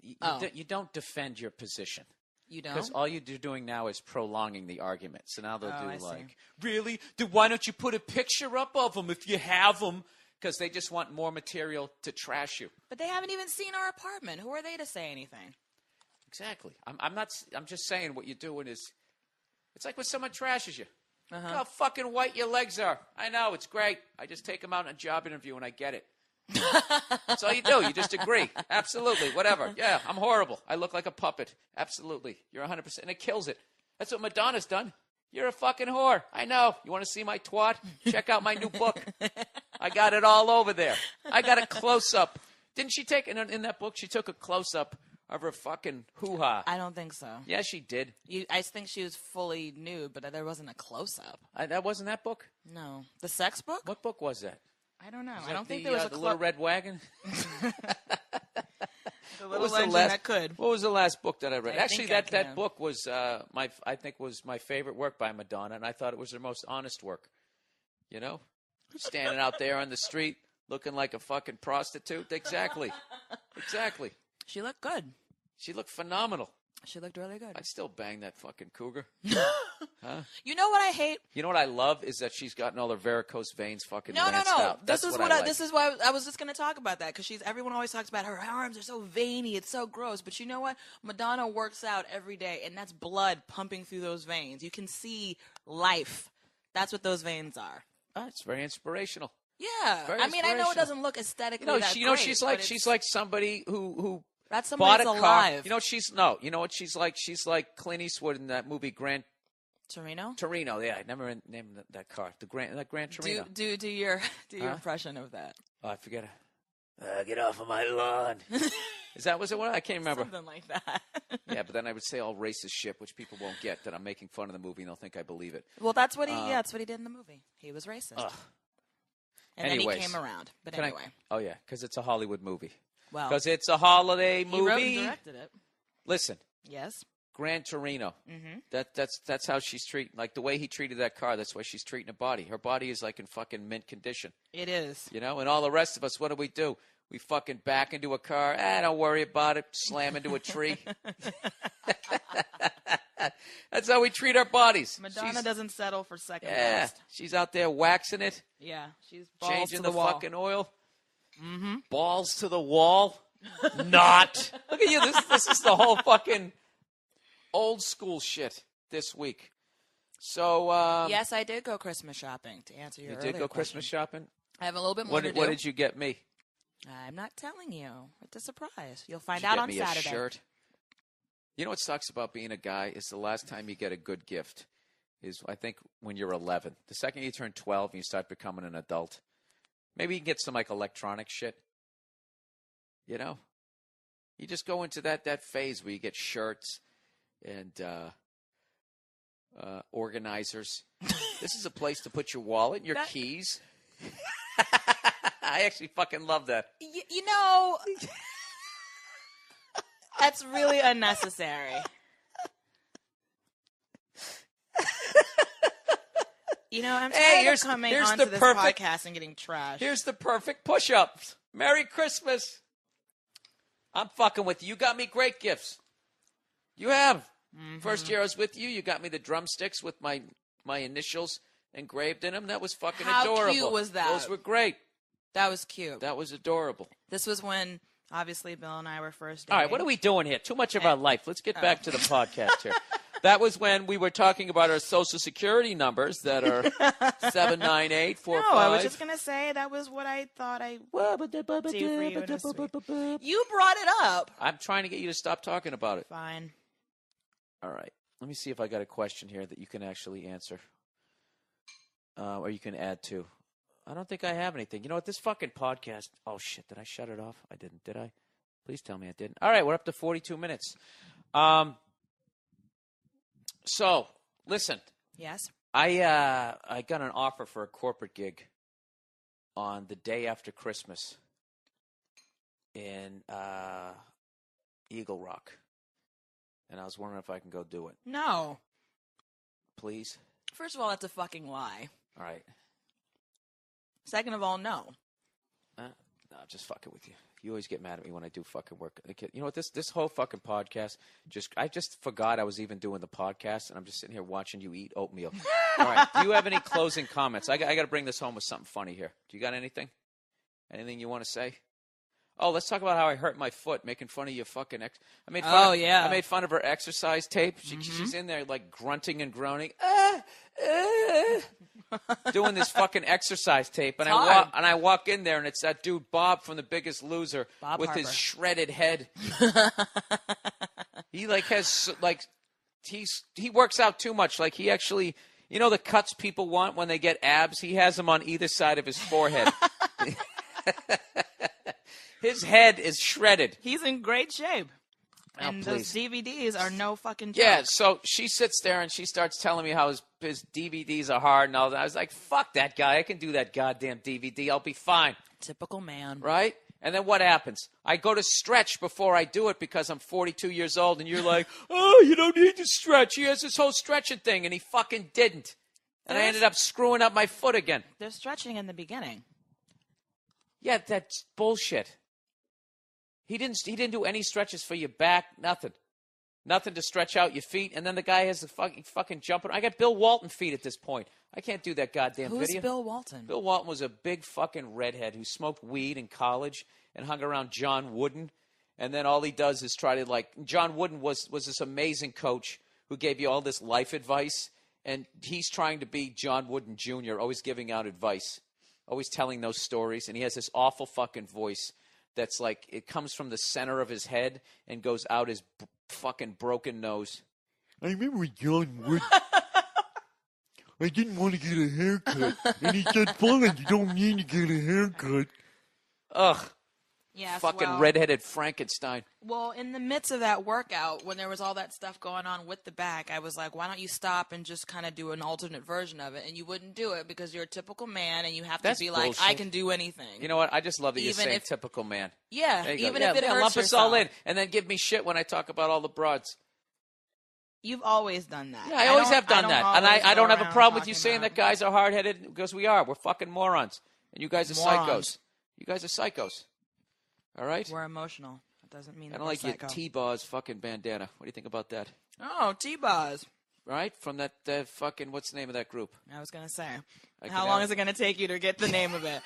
You don't defend your position. You don't? Because all you're doing now is prolonging the argument. So now they'll I do see. like, really? Then why don't you put a picture up of them if you have them? Because they just want more material to trash you. But they haven't even seen our apartment. Who are they to say anything? Exactly. I'm just saying what you're doing is, it's like when someone trashes you. Look how fucking white your legs are. I know, it's great. I just take them out in a job interview and I get it. That's all you do. You just agree. Absolutely. Whatever. Yeah, I'm horrible. I look like a puppet. Absolutely. You're 100%. And it kills it. That's what Madonna's done. You're a fucking whore. I know. You want to see my twat? Check out my new book. I got it all over there. I got a close-up. Didn't she take, in that book, she took a close-up of her fucking hoo-ha. I don't think so. Yeah, she did. I think she was fully nude, but there wasn't a close-up. That wasn't that book? No. The sex book? What book was that? I don't know. Was I don't that think the, there was a the Little Red Wagon? The little legend that could. What was the last book that I read? I Actually, think I that can. book was I think was my favorite work by Madonna, and I thought it was her most honest work. You know, standing out there on the street looking like a fucking prostitute. Exactly. She looked good. She looked phenomenal. She looked really good. I'd still bang that fucking cougar. You know what I hate? You know what I love is that she's gotten all her varicose veins fucking No. lanced out. This That's is what I like. This is why I was just going to talk about that because everyone always talks about her arms are so veiny, it's so gross. But you know what? Madonna works out every day, and that's blood pumping through those veins. You can see life. That's what those veins are. It's very inspirational. Yeah, Very I mean, I know it inspirational. doesn't look aesthetically that great, She's like somebody who that's bought somebody a that's car. alive. You know what she's like? She's like Clint Eastwood in that movie Gran Torino. Yeah, I never named that car. Gran Torino. Do your impression of that. Oh, I forget it. Get off of my lawn. Is that was it? What I can't remember. Something like that. Yeah, but then I would say all racist shit, which people won't get. That I'm making fun of the movie and they'll think I believe it. Well, that's what he did in the movie. He was racist. Ugh. And Anyways, then he came around. But Can I- anyway. oh yeah, because it's a Hollywood movie. Well, Because it's a holiday he wrote movie. and directed it. Listen, Yes. Gran Torino. Mm-hmm. That's how she's treating. Like the way he treated that car. That's why she's treating her body. Her body is like in fucking mint condition. It is. You know, and all the rest of us, what do? We fucking back into a car. Don't worry about it. Slam into a tree. That's how we treat our bodies. Madonna doesn't settle for second Yeah, best. she's out there waxing it, Yeah, she's balls changing to the the wall. fucking oil. Mm-hmm. Balls to the wall. Not. Look at you. This is the whole fucking old school shit this week. So Yes, I did go Christmas shopping, to answer your you earlier did go question. Christmas shopping. I have a little bit more What to did, do. what did you get me? I'm not telling you. It's a surprise. You'll find Did you out get on me Saturday. a shirt? You know what sucks about being a guy is the last time you get a good gift is, I think, when you're 11. The second you turn 12 and you start becoming an adult, maybe you can get some like electronic shit. You know, you just go into that phase where you get shirts and organizers. This is a place to put your wallet and your keys. I actually fucking love that. You know, that's really unnecessary. You know, I'm tired of coming here's onto the this perfect- podcast and getting trashed. Here's the perfect push-up. Merry Christmas. I'm fucking with you. You got me great gifts. You have. Mm-hmm. First year I was with you, you got me the drumsticks with my initials engraved in them. That was fucking How adorable. cute was that? Those were great. That was cute. That was adorable. This was when, obviously, Bill and I were first All dating. right, what are we doing here? Too much of our life. Let's get back to the podcast here. That was when we were talking about our Social Security numbers that are 79845. No, I was just going to say that was what I thought I would do for you in a suite. You brought it up. I'm trying to get you to stop talking about it. Fine. All right. Let me see if I got a question here that you can actually answer. Or you can add to. I don't think I have anything. You know what? This fucking podcast. Oh, shit. Did I shut it off? I didn't. Did I? Please tell me I didn't. All right. We're up to 42 minutes. So, listen. Yes. I got an offer for a corporate gig on the day after Christmas in Eagle Rock. And I was wondering if I can go do it. No. Please? First of all, that's a fucking lie. All right. Second of all, no. No, I'm just fucking with you. You always get mad at me when I do fucking work. You know what? This whole fucking podcast, I just forgot I was even doing the podcast, and I'm just sitting here watching you eat oatmeal. All right. Do you have any closing comments? I got to bring this home with something funny here. Do you got anything? Anything you want to say? Oh, let's talk about how I hurt my foot making fun of your fucking I made fun of her exercise tape. She's in there like grunting and groaning, doing this fucking exercise tape, and I walk in there and it's that dude Bob from The Biggest Loser Bob with Harper. his shredded head. He like has like he works out too much. Like he actually, you know, the cuts people want when they get abs. He has them on either side of his forehead. His head is shredded. He's in great shape. Oh, And please. those DVDs are no fucking joke. Yeah, so she sits there and she starts telling me how his DVDs are hard and all that. I was like, fuck that guy. I can do that goddamn DVD. I'll be fine. Typical man. Right? And then what happens? I go to stretch before I do it because I'm 42 years old, and you're like, oh, you don't need to stretch. He has this whole stretching thing, and he fucking didn't. And I ended up screwing up my foot again. They're stretching in the beginning. Yeah, that's bullshit. He didn't do any stretches for your back, nothing. Nothing to stretch out your feet, and then the guy has the fucking jumping. I got Bill Walton feet at this point. I can't do that goddamn Who's video. Bill Walton? Bill Walton was a big fucking redhead who smoked weed in college and hung around John Wooden. And then all he does is try to John Wooden was this amazing coach who gave you all this life advice. And he's trying to be John Wooden Jr., always giving out advice, always telling those stories. And he has this awful fucking voice that's like, it comes from the center of his head and goes out his fucking broken nose. I remember John Wood. I didn't want to get a haircut. And he said, fine, you don't need to get a haircut. Ugh. Yes, Fucking well, redheaded Frankenstein. Well, in the midst of that workout, when there was all that stuff going on with the back, I was like, why don't you stop and just kind of do an alternate version of it? And you wouldn't do it because you're a typical man and you have That's to be like, bullshit. I can do anything. You know what? I just love that you're Even saying if- typical man. Yeah, There you go. even Yeah, if it yeah, hurts lump us all yourself. in, and then give me shit when I talk about all the broads. You've always done that. Yeah, I always have done that, and I don't have a problem with you talking saying about- that guys are hard-headed because we are. We're fucking morons, and you guys are Morons. psychos. You guys are psychos. All right. We're emotional. That doesn't mean I that don't we're like your psycho. T-Bars fucking bandana. What do you think about that? Oh, T-Bars. Right? From that fucking, what's the name of that group? I was going to say. I How could long have- is it going to take you to get the name of it?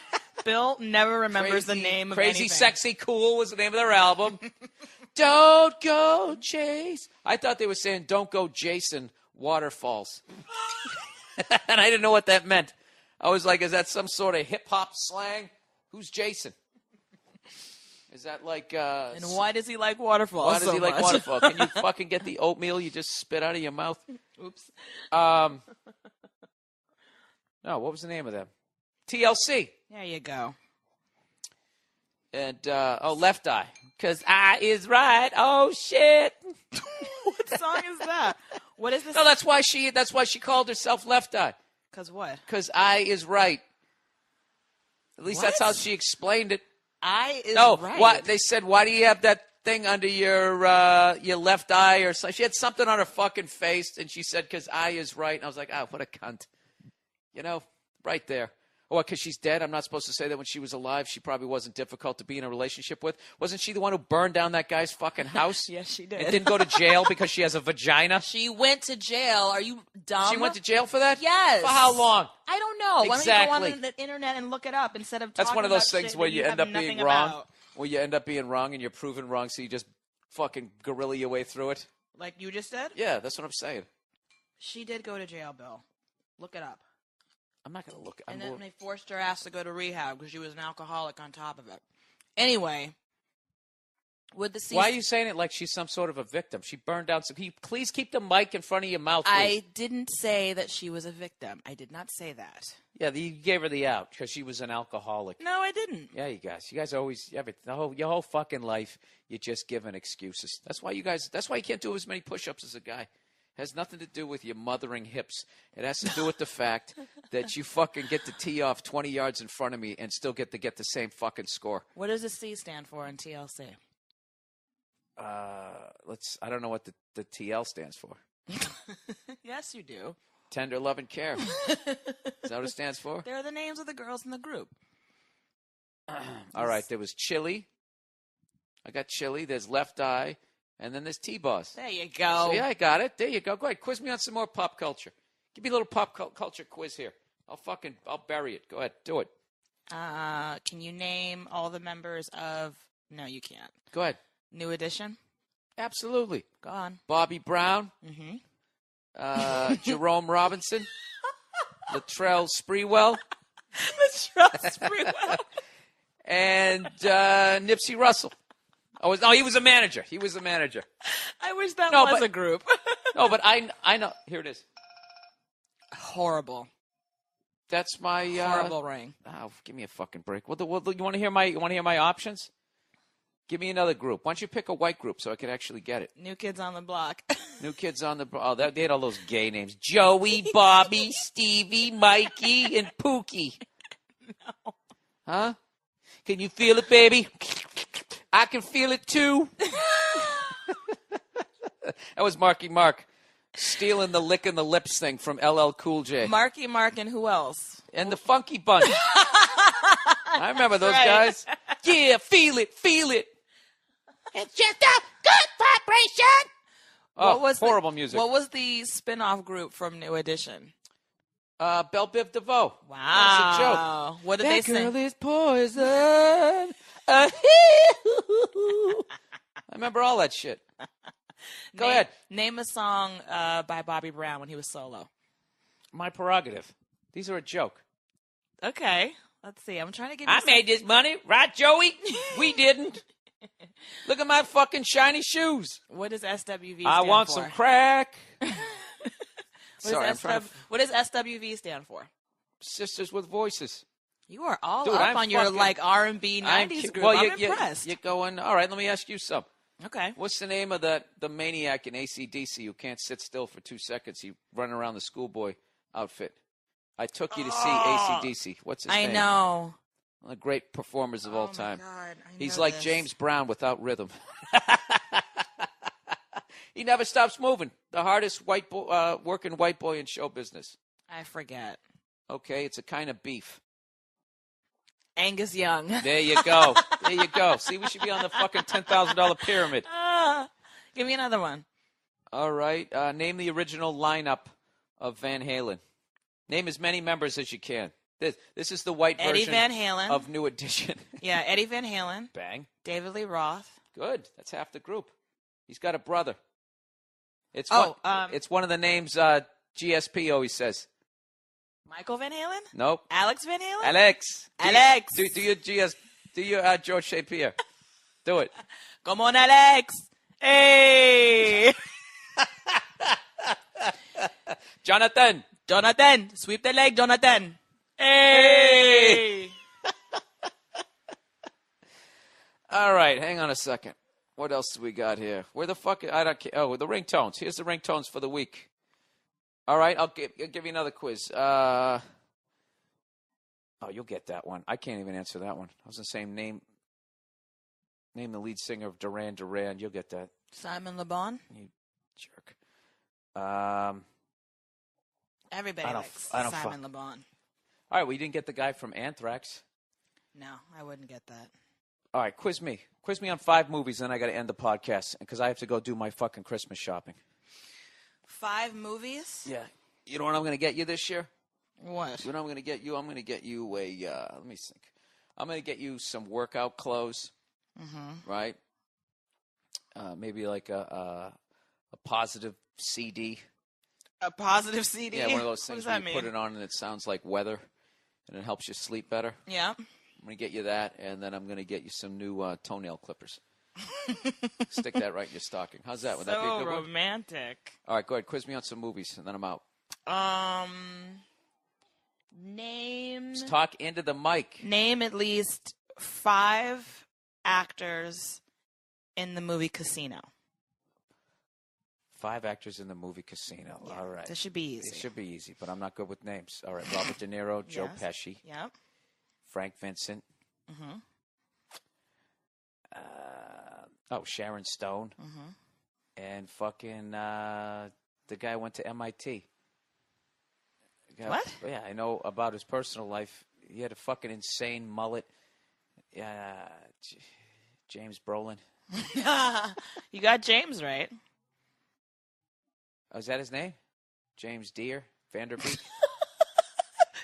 Bill never remembers the name of Crazy, anything. Sexy, Cool was the name of their album. Don't go chase. I thought they were saying, don't go Jason Waterfalls. And I didn't know what that meant. I was like, is that some sort of hip-hop slang? Who's Jason? Is that like... And why does he like waterfalls why does so he like much? waterfall? Can you fucking get the oatmeal you just spit out of your mouth? Oops. No, what was the name of them? TLC. There you go. And, Left Eye. Because I is right. Oh, shit. What song is that? What is this? No, that's why she called herself Left Eye. Because what? Because I is right. At least that's What? how she explained it. I is No, right. what they said, why do you have that thing under your left eye or something? She had something on her fucking face, and she said, because I is right. And I was like, what a cunt. You know, right there. Or because she's dead, I'm not supposed to say that when she was alive, she probably wasn't difficult to be in a relationship with. Wasn't she the one who burned down that guy's fucking house? Yes, she did. And didn't go to jail because she has a vagina? She went to jail. Are you dumb? She went to jail for that? Yes. For how long? I don't know. Why Exactly. don't you go on the internet and look it up instead of That's talking one of those about things shit where that you end have up being nothing wrong. about. Where you end up being wrong and you're proven wrong, so you just fucking guerrilla your way through it. Like you just did? Yeah, that's what I'm saying. She did go to jail, Bill. Look it up. I'm not going to look. And then they forced her ass to go to rehab because she was an alcoholic on top of it. Anyway, with the Why are you saying it like she's some sort of a victim? She burned down some. Please keep the mic in front of your mouth. Please. I didn't say that she was a victim. I did not say that. Yeah, you gave her the out because she was an alcoholic. No, I didn't. Yeah, you guys always your whole fucking life you're just giving excuses. That's why you can't do as many push-ups as a guy. It has nothing to do with your mothering hips. It has to do with the fact that you fucking get to tee off 20 yards in front of me and still get the same fucking score. What does the C stand for in TLC? I don't know what the TL stands for. Yes, you do. Tender love and care. Is that what it stands for? They're the names of the girls in the group. All right, there was Chili. I got Chili. There's Left Eye. And then there's T-Boss. There you go. So, yeah, I got it. There you go. Go ahead. Quiz me on some more pop culture. Give me a little pop culture quiz here. I'll bury it. Go ahead. Do it. Can you name all the members of... No, you can't. Go ahead. New Edition? Absolutely. Go on. Bobby Brown. Mm-hmm. Jerome Robinson. Latrell Sprewell. Trust me well. And Nipsey Russell. He was a manager. He was a manager. I wish that No, was but- a group. No, but I know. Here it is. Horrible. That's my Horrible ring. Oh, give me a fucking break. You want to hear my options? Give me another group. Why don't you pick a white group so I can actually get it? New Kids on the Block. New Kids on the they had all those gay names: Joey, Bobby, Stevie, Mikey, and Pookie. No. Huh? Can you feel it, baby? I can feel it too. That was Marky Mark stealing the licking the lips thing from LL Cool J. Marky Mark and who else? And the Funky Bunch. I remember those guys. Yeah, feel it, feel it. It's just a good vibration. Oh, horrible music. What was the spin-off group from New Edition? Belle Biv DeVoe. Wow. That's a joke. What did they That girl sing? is poison. I remember all that shit. Go ahead. Name a song by Bobby Brown when he was solo. My prerogative. These are a joke. Okay. Let's see. I'm trying to give you I made this money, right, Joey? We didn't. Look at my fucking shiny shoes. What does SWV stand I want for? some crack. What Sorry, I'm does trying to... what does SWV stand for? Sisters with Voices. You are all Dude, up I'm on your fucking- like R&B 90s group. Well, I'm you- impressed. You're going, all right, let me ask you something. Okay. What's the name of the maniac in AC/DC who can't sit still for 2 seconds? He running around the schoolboy outfit. I took you to see AC/DC. What's his name? I know. One of the great performers of all time. Oh, my God. I He's know like this. James Brown without rhythm. He never stops moving. The hardest working white boy in show business. I forget. Okay, it's a kind of beef. Angus Young. There you go. There you go. See, we should be on the fucking $10,000 pyramid. Give me another one. All right. Name the original lineup of Van Halen. Name as many members as you can. This is the white Eddie version Van Halen. of New Edition. Yeah, Eddie Van Halen. Bang. David Lee Roth. Good. That's half the group. He's got a brother. It's it's one of the names GSP always says. Michael Van Halen? Nope. Alex Van Halen? Alex. Alex. Do your George Shapiro. Do it. Come on, Alex. Hey. Jonathan. Jonathan. Sweep the leg, Jonathan. Hey. All right, hang on a second. What else do we got here? Where the fuck? I don't care. Oh, the ringtones. Here's the ringtones for the week. All right, I'll give you another quiz. Oh, you'll get that one. I can't even answer that one. I was the same name. Name the lead singer of Duran Duran. You'll get that. Simon Le Bon. You jerk. Everybody likes Simon Le Bon. All right, well, you didn't get the guy from Anthrax. No, I wouldn't get that. All right, quiz me. Quiz me on 5 movies, then I got to end the podcast because I have to go do my fucking Christmas shopping. 5 movies? Yeah. You know what I'm going to get you this year? What? You know what I'm going to get you? I'm going to get you a, let me think. I'm going to get you some workout clothes, right? Maybe like a positive CD. A positive CD? Yeah, one of those What things does where that you put it on and it sounds like weather and it helps you sleep better. Yeah. I'm going to get you that, and then I'm going to get you some new toenail clippers. Stick that right in your stocking. How's that? Would that be a good one? So romantic. All right, go ahead. Quiz me on some movies, and then I'm out. Name. Just talk into the mic. Name at least 5 actors in the movie Casino. 5 actors in the movie Casino. Yeah, All right. This should be easy. It should be easy, but I'm not good with names. All right, Robert De Niro, Joe Yes. Pesci, Yep. Frank Vincent. Sharon Stone. And fucking the guy went to MIT. What? Yeah, I know about his personal life. He had a fucking insane mullet. James Brolin. You got James right. Oh, is that his name? James Deere Vanderbeek?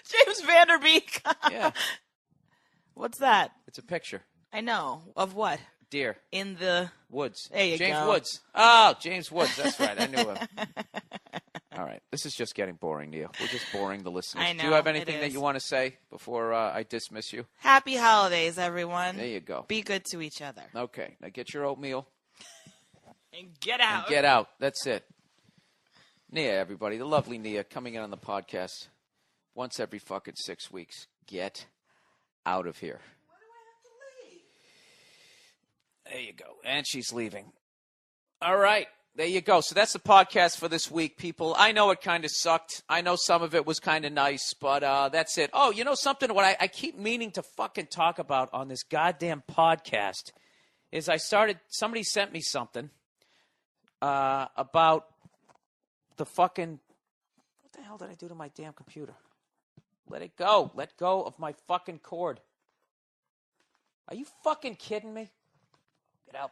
James Vanderbeek. Yeah. What's that? It's a picture. I know. Of what? Deer. In the Woods. There you James go. Woods. Oh, James Woods. That's right. I knew him. All right. This is just getting boring, Neil. We're just boring the listeners. I know, Do you have it anything that is. you want to say before I dismiss you? Happy holidays, everyone. There you go. Be good to each other. Okay. Now get your oatmeal And get out. and get out. That's it. Nia, everybody. The lovely Nia coming in on the podcast once every fucking 6 weeks. Get out of here. There you go. And she's leaving. All right. There you go. So that's the podcast for this week, people. I know it kind of sucked. I know some of it was kind of nice, but that's it. Oh, you know something? What I keep meaning to fucking talk about on this goddamn podcast is somebody sent me something about the fucking, what the hell did I do to my damn computer? Let it go. Let go of my fucking cord. Are you fucking kidding me? Get out.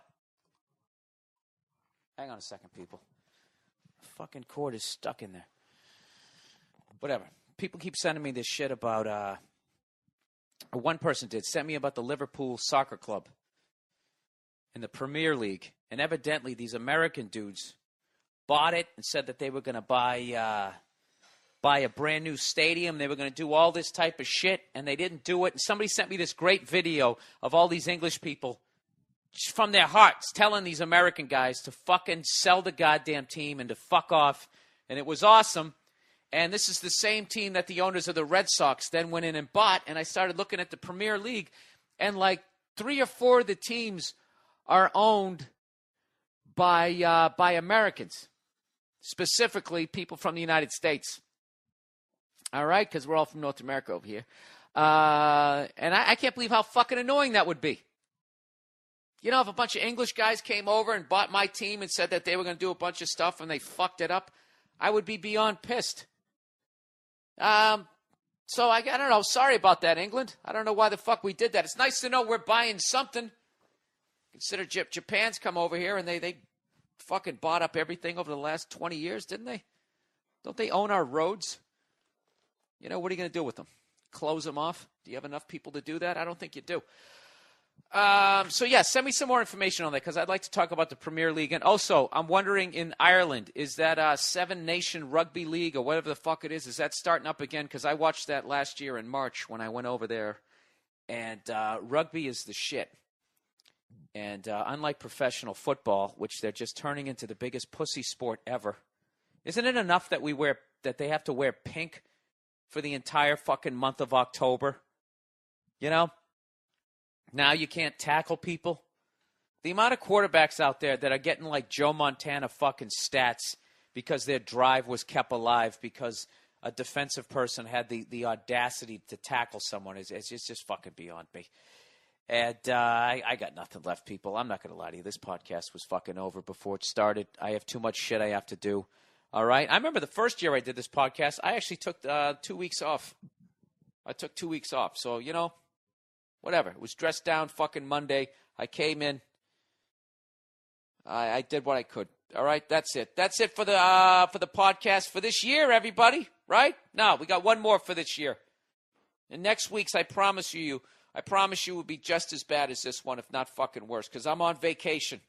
Hang on a second, people. The fucking cord is stuck in there. Whatever. People keep sending me this shit about, one person sent me about the Liverpool Soccer Club in the Premier League. And evidently these American dudes bought it and said that they were going to buy a brand new stadium. They were going to do all this type of shit, and they didn't do it. And somebody sent me this great video of all these English people from their hearts telling these American guys to fucking sell the goddamn team and to fuck off. And it was awesome. And this is the same team that the owners of the Red Sox then went in and bought. And I started looking at the Premier League, and like 3 or 4 of the teams are owned by Americans, specifically people from the United States. All right, because we're all from North America over here. And I can't believe how fucking annoying that would be. You know, if a bunch of English guys came over and bought my team and said that they were going to do a bunch of stuff and they fucked it up, I would be beyond pissed. So I don't know. Sorry about that, England. I don't know why the fuck we did that. It's nice to know we're buying something. Consider Japan's come over here and they fucking bought up everything over the last 20 years, didn't they? Don't they own our roads? You know, what are you going to do with them? Close them off? Do you have enough people to do that? I don't think you do. So, yeah, send me some more information on that because I'd like to talk about the Premier League. And also, I'm wondering in Ireland, is that seven-nation rugby league or whatever the fuck it is that starting up again? Because I watched that last year in March when I went over there. And rugby is the shit. And unlike professional football, which they're just turning into the biggest pussy sport ever, isn't it enough that they have to wear pink for the entire fucking month of October? You know? Now you can't tackle people. The amount of quarterbacks out there that are getting like Joe Montana fucking stats because their drive was kept alive because a defensive person had the audacity to tackle someone is just fucking beyond me. And I got nothing left, people. I'm not going to lie to you. This podcast was fucking over before it started. I have too much shit I have to do. All right? I remember the first year I did this podcast, I actually took 2 weeks off. I took 2 weeks off. So, you know, whatever. It was dressed down fucking Monday. I came in. I did what I could. All right? That's it. That's it for the podcast for this year, everybody. Right? No, we got one more for this year. And next week's, I promise you will be just as bad as this one, if not fucking worse, because I'm on vacation.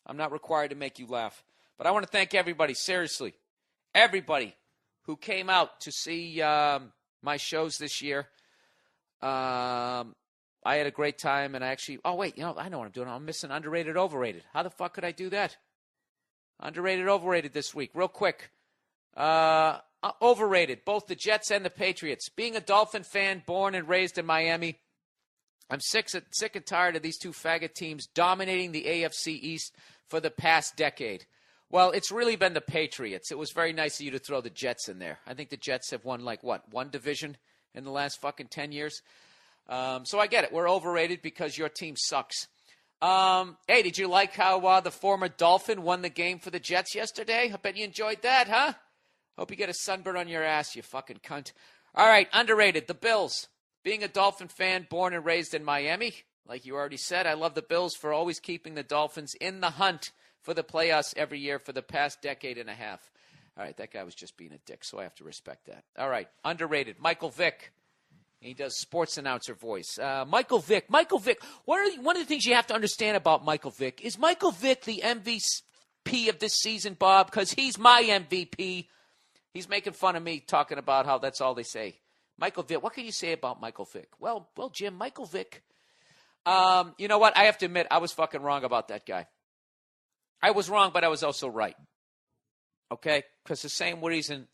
I'm not required to make you laugh. But I want to thank everybody, seriously, everybody who came out to see my shows this year. I had a great time, and I actually, I know what I'm doing. I'm missing underrated, overrated. How the fuck could I do that? Underrated, overrated this week, real quick. Overrated, both the Jets and the Patriots. Being a Dolphin fan, born and raised in Miami, I'm sick and tired of these two faggot teams dominating the AFC East for the past decade. Well, it's really been the Patriots. It was very nice of you to throw the Jets in there. I think the Jets have won, one division in the last fucking 10 years. So I get it. We're overrated because your team sucks. Hey, did you like how the former Dolphin won the game for the Jets yesterday? I bet you enjoyed that, huh? Hope you get a sunburn on your ass, you fucking cunt. All right, underrated, the Bills. Being a Dolphin fan, born and raised in Miami, like you already said, I love the Bills for always keeping the Dolphins in the hunt for the playoffs every year for the past decade and a half. All right, that guy was just being a dick, so I have to respect that. All right, underrated, Michael Vick. He does sports announcer voice. Michael Vick. One of the things you have to understand about Michael Vick is Michael Vick the MVP of this season, Bob, because he's my MVP. He's making fun of me, talking about how that's all they say. Michael Vick, what can you say about Michael Vick? Well, Jim, Michael Vick. You know what? I have to admit, I was fucking wrong about that guy. I was wrong, but I was also right. Okay? Because the same reason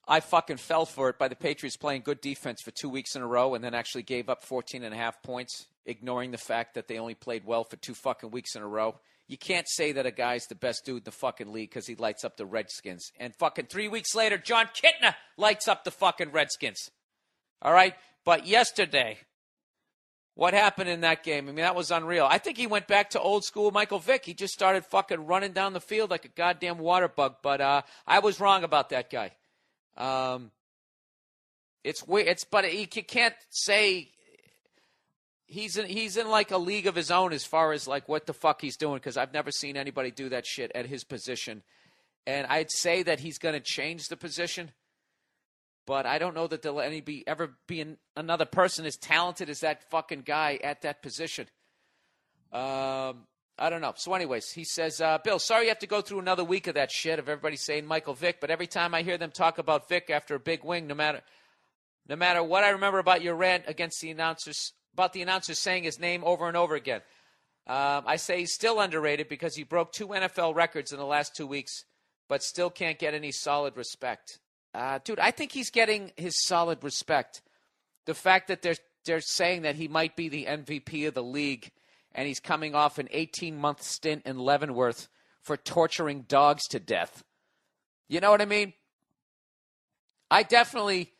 I fucking fell for it by the Patriots playing good defense for 2 weeks in a row and then actually gave up 14.5 points, ignoring the fact that they only played well for 2 fucking weeks in a row. You can't say that a guy's the best dude in the fucking league because he lights up the Redskins. And fucking 3 weeks later, John Kitna lights up the fucking Redskins. All right? But yesterday, what happened in that game? I mean, that was unreal. I think he went back to old school Michael Vick. He just started fucking running down the field like a goddamn water bug. But I was wrong about that guy. It's weird. But you can't say he's in like a league of his own as far as like what the fuck he's doing, because I've never seen anybody do that shit at his position. And I'd say that he's going to change the position, but I don't know that there'll ever be another person as talented as that fucking guy at that position. I don't know. So anyways, he says, Bill, sorry you have to go through another week of that shit of everybody saying Michael Vick, but every time I hear them talk about Vick after a big win, no matter what I remember about your rant against the announcers, about the announcers saying his name over and over again, I say he's still underrated because he broke 2 NFL records in the last 2 weeks. but still can't get any solid respect. Dude, I think he's getting his solid respect. The fact that they're saying that he might be the MVP of the league, and he's coming off an 18-month stint in Leavenworth for torturing dogs to death. You know what I mean? I definitely,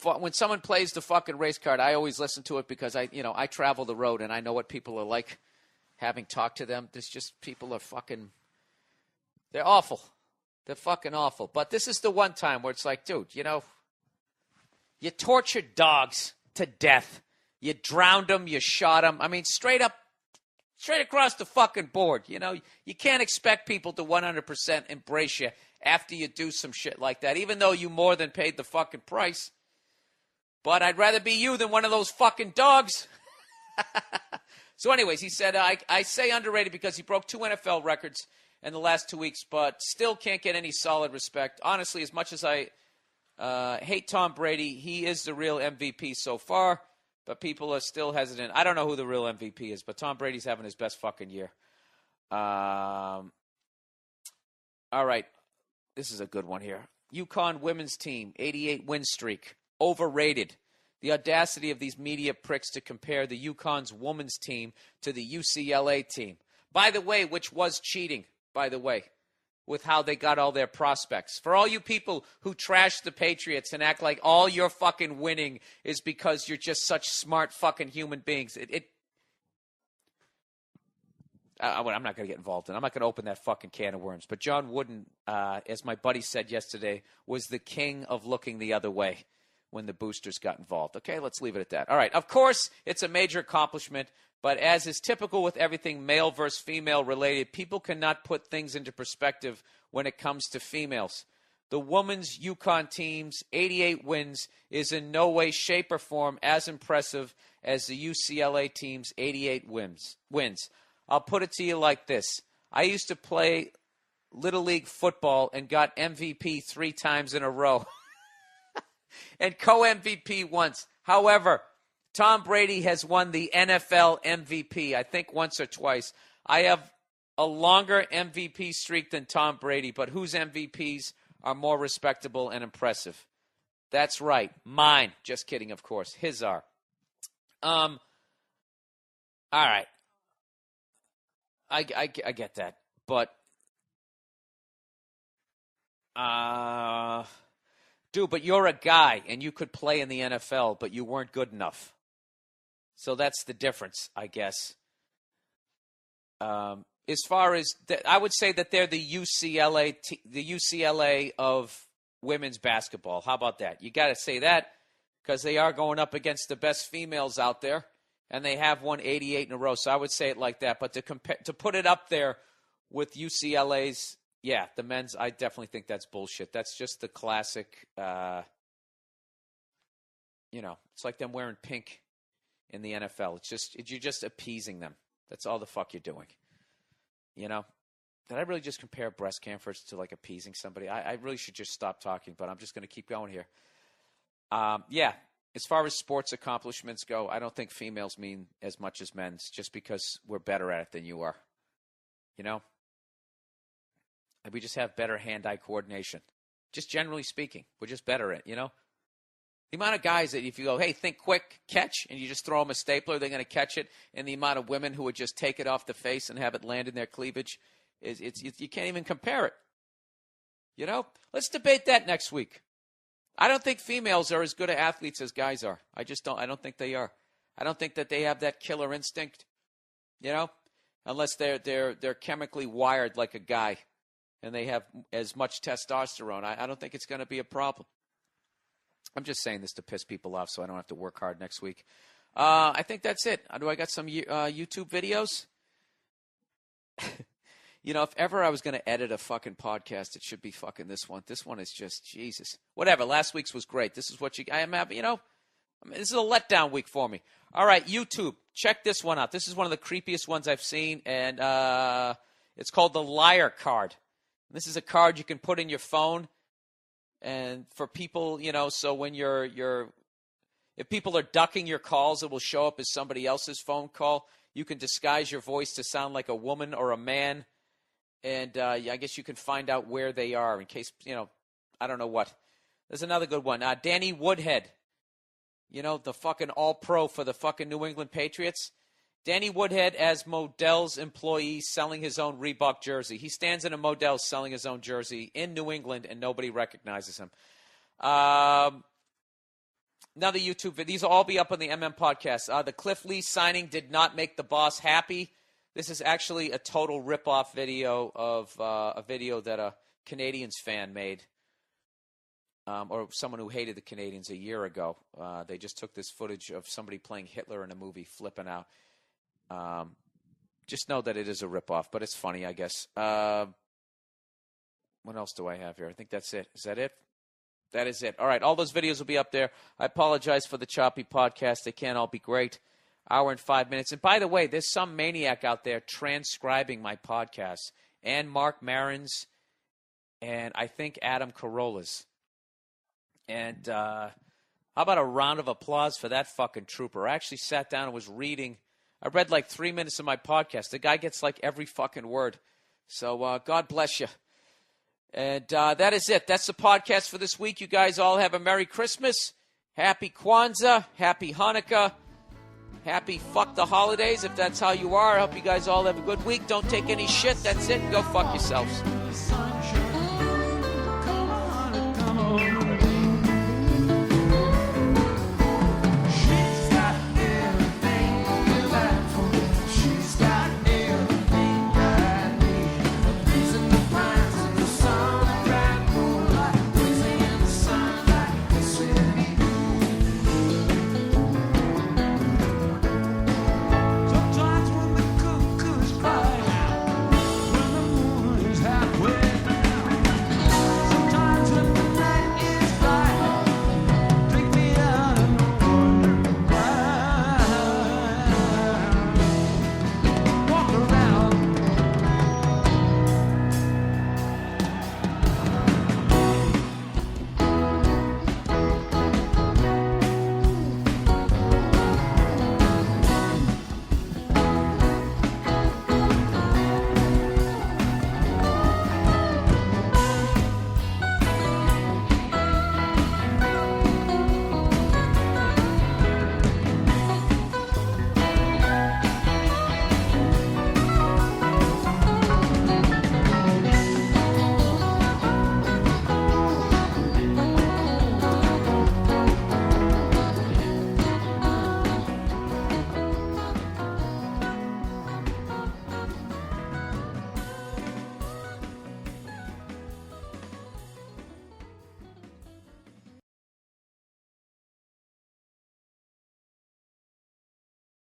when someone plays the fucking race card, I always listen to it because I travel the road and I know what people are like. Having talked to them, there's just people are fucking, they're awful. They're fucking awful. But this is the one time where it's like, dude, you tortured dogs to death. You drowned them. You shot them. I mean, straight across the fucking board. You can't expect people to 100% embrace you after you do some shit like that, even though you more than paid the fucking price. But I'd rather be you than one of those fucking dogs. So anyways, he said, I say underrated because he broke 2 NFL records in the last 2 weeks, but still can't get any solid respect. Honestly, as much as I hate Tom Brady, he is the real MVP so far, but people are still hesitant. I don't know who the real MVP is, but Tom Brady's having his best fucking year. All right. This is a good one here. UConn women's team, 88 win streak. Overrated. The audacity of these media pricks to compare the UConn's women's team to the UCLA team. By the way, which was cheating, by the way, with how they got all their prospects. For all you people who trash the Patriots and act like all your fucking winning is because you're just such smart fucking human beings. I'm not going to get involved in it. I'm not going to open that fucking can of worms. But John Wooden, as my buddy said yesterday, was the king of looking the other way when the boosters got involved. Okay, let's leave it at that. All right, of course, it's a major accomplishment, but as is typical with everything male versus female related, people cannot put things into perspective when it comes to females. The women's UConn team's 88 wins is in no way, shape, or form as impressive as the UCLA team's 88 wins. I'll put it to you like this. I used to play Little League football and got MVP 3 times in a row. And co-MVP once. However, Tom Brady has won the NFL MVP, I think once or twice. I have a longer MVP streak than Tom Brady, but whose MVPs are more respectable and impressive? That's right. Mine. Just kidding, of course. His are. All right. I get that. But, dude, but you're a guy, and you could play in the NFL, but you weren't good enough. So that's the difference, I guess. As far as I would say that they're the UCLA of women's basketball. How about that? You got to say that because they are going up against the best females out there, and they have won 88 in a row. So I would say it like that. But to put it up there with UCLA's. Yeah, the men's, I definitely think that's bullshit. That's just the classic, it's like them wearing pink in the NFL. You're just appeasing them. That's all the fuck you're doing. Did I really just compare breast cancer to like appeasing somebody? I really should just stop talking, but I'm just going to keep going here. Yeah, as far as sports accomplishments go, I don't think females mean as much as men's just because we're better at it than you are. We just have better hand-eye coordination. Just generally speaking, we're just better at it, The amount of guys that if you go, hey, think quick, catch, and you just throw them a stapler, they're going to catch it, and the amount of women who would just take it off the face and have it land in their cleavage, you can't even compare it. Let's debate that next week. I don't think females are as good at athletes as guys are. I don't think they are. I don't think that they have that killer instinct, unless they're chemically wired like a guy. And they have as much testosterone, I don't think it's going to be a problem. I'm just saying this to piss people off so I don't have to work hard next week. I think that's it. Do I got some YouTube videos? If ever I was going to edit a fucking podcast, it should be fucking this one. This one is just, Jesus. Whatever, last week's was great. This is what I am happy, this is a letdown week for me. All right, YouTube, check this one out. This is one of the creepiest ones I've seen, and it's called the liar card. This is a card you can put in your phone, and for people, so when if people are ducking your calls, it will show up as somebody else's phone call. You can disguise your voice to sound like a woman or a man, And I guess you can find out where they are in case, I don't know what. There's another good one. Danny Woodhead, the fucking all-pro for the fucking New England Patriots. Danny Woodhead as Modell's employee selling his own Reebok jersey. He stands in a Modell's selling his own jersey in New England, and nobody recognizes him. Another YouTube video. These will all be up on the MM podcast. The Cliff Lee signing did not make the boss happy. This is actually a total rip-off video of a video that a Canadians fan made, or someone who hated the Canadians a year ago. They just took this footage of somebody playing Hitler in a movie, flipping out. Just know that it is a rip-off, but it's funny, I guess. What else do I have here? I think that's it. Is that it? That is it. All right, all those videos will be up there. I apologize for the choppy podcast. They can't all be great. Hour and 5 minutes. And by the way, there's some maniac out there transcribing my podcasts. And Mark Marin's, and I think Adam Carolla's. And how about a round of applause for that fucking trooper? I actually sat down and was reading. I read like 3 minutes of my podcast. The guy gets like every fucking word. So God bless you. And that is it. That's the podcast for this week. You guys all have a Merry Christmas. Happy Kwanzaa. Happy Hanukkah. Happy fuck the holidays if that's how you are. I hope you guys all have a good week. Don't take any shit. That's it. Go fuck yourselves.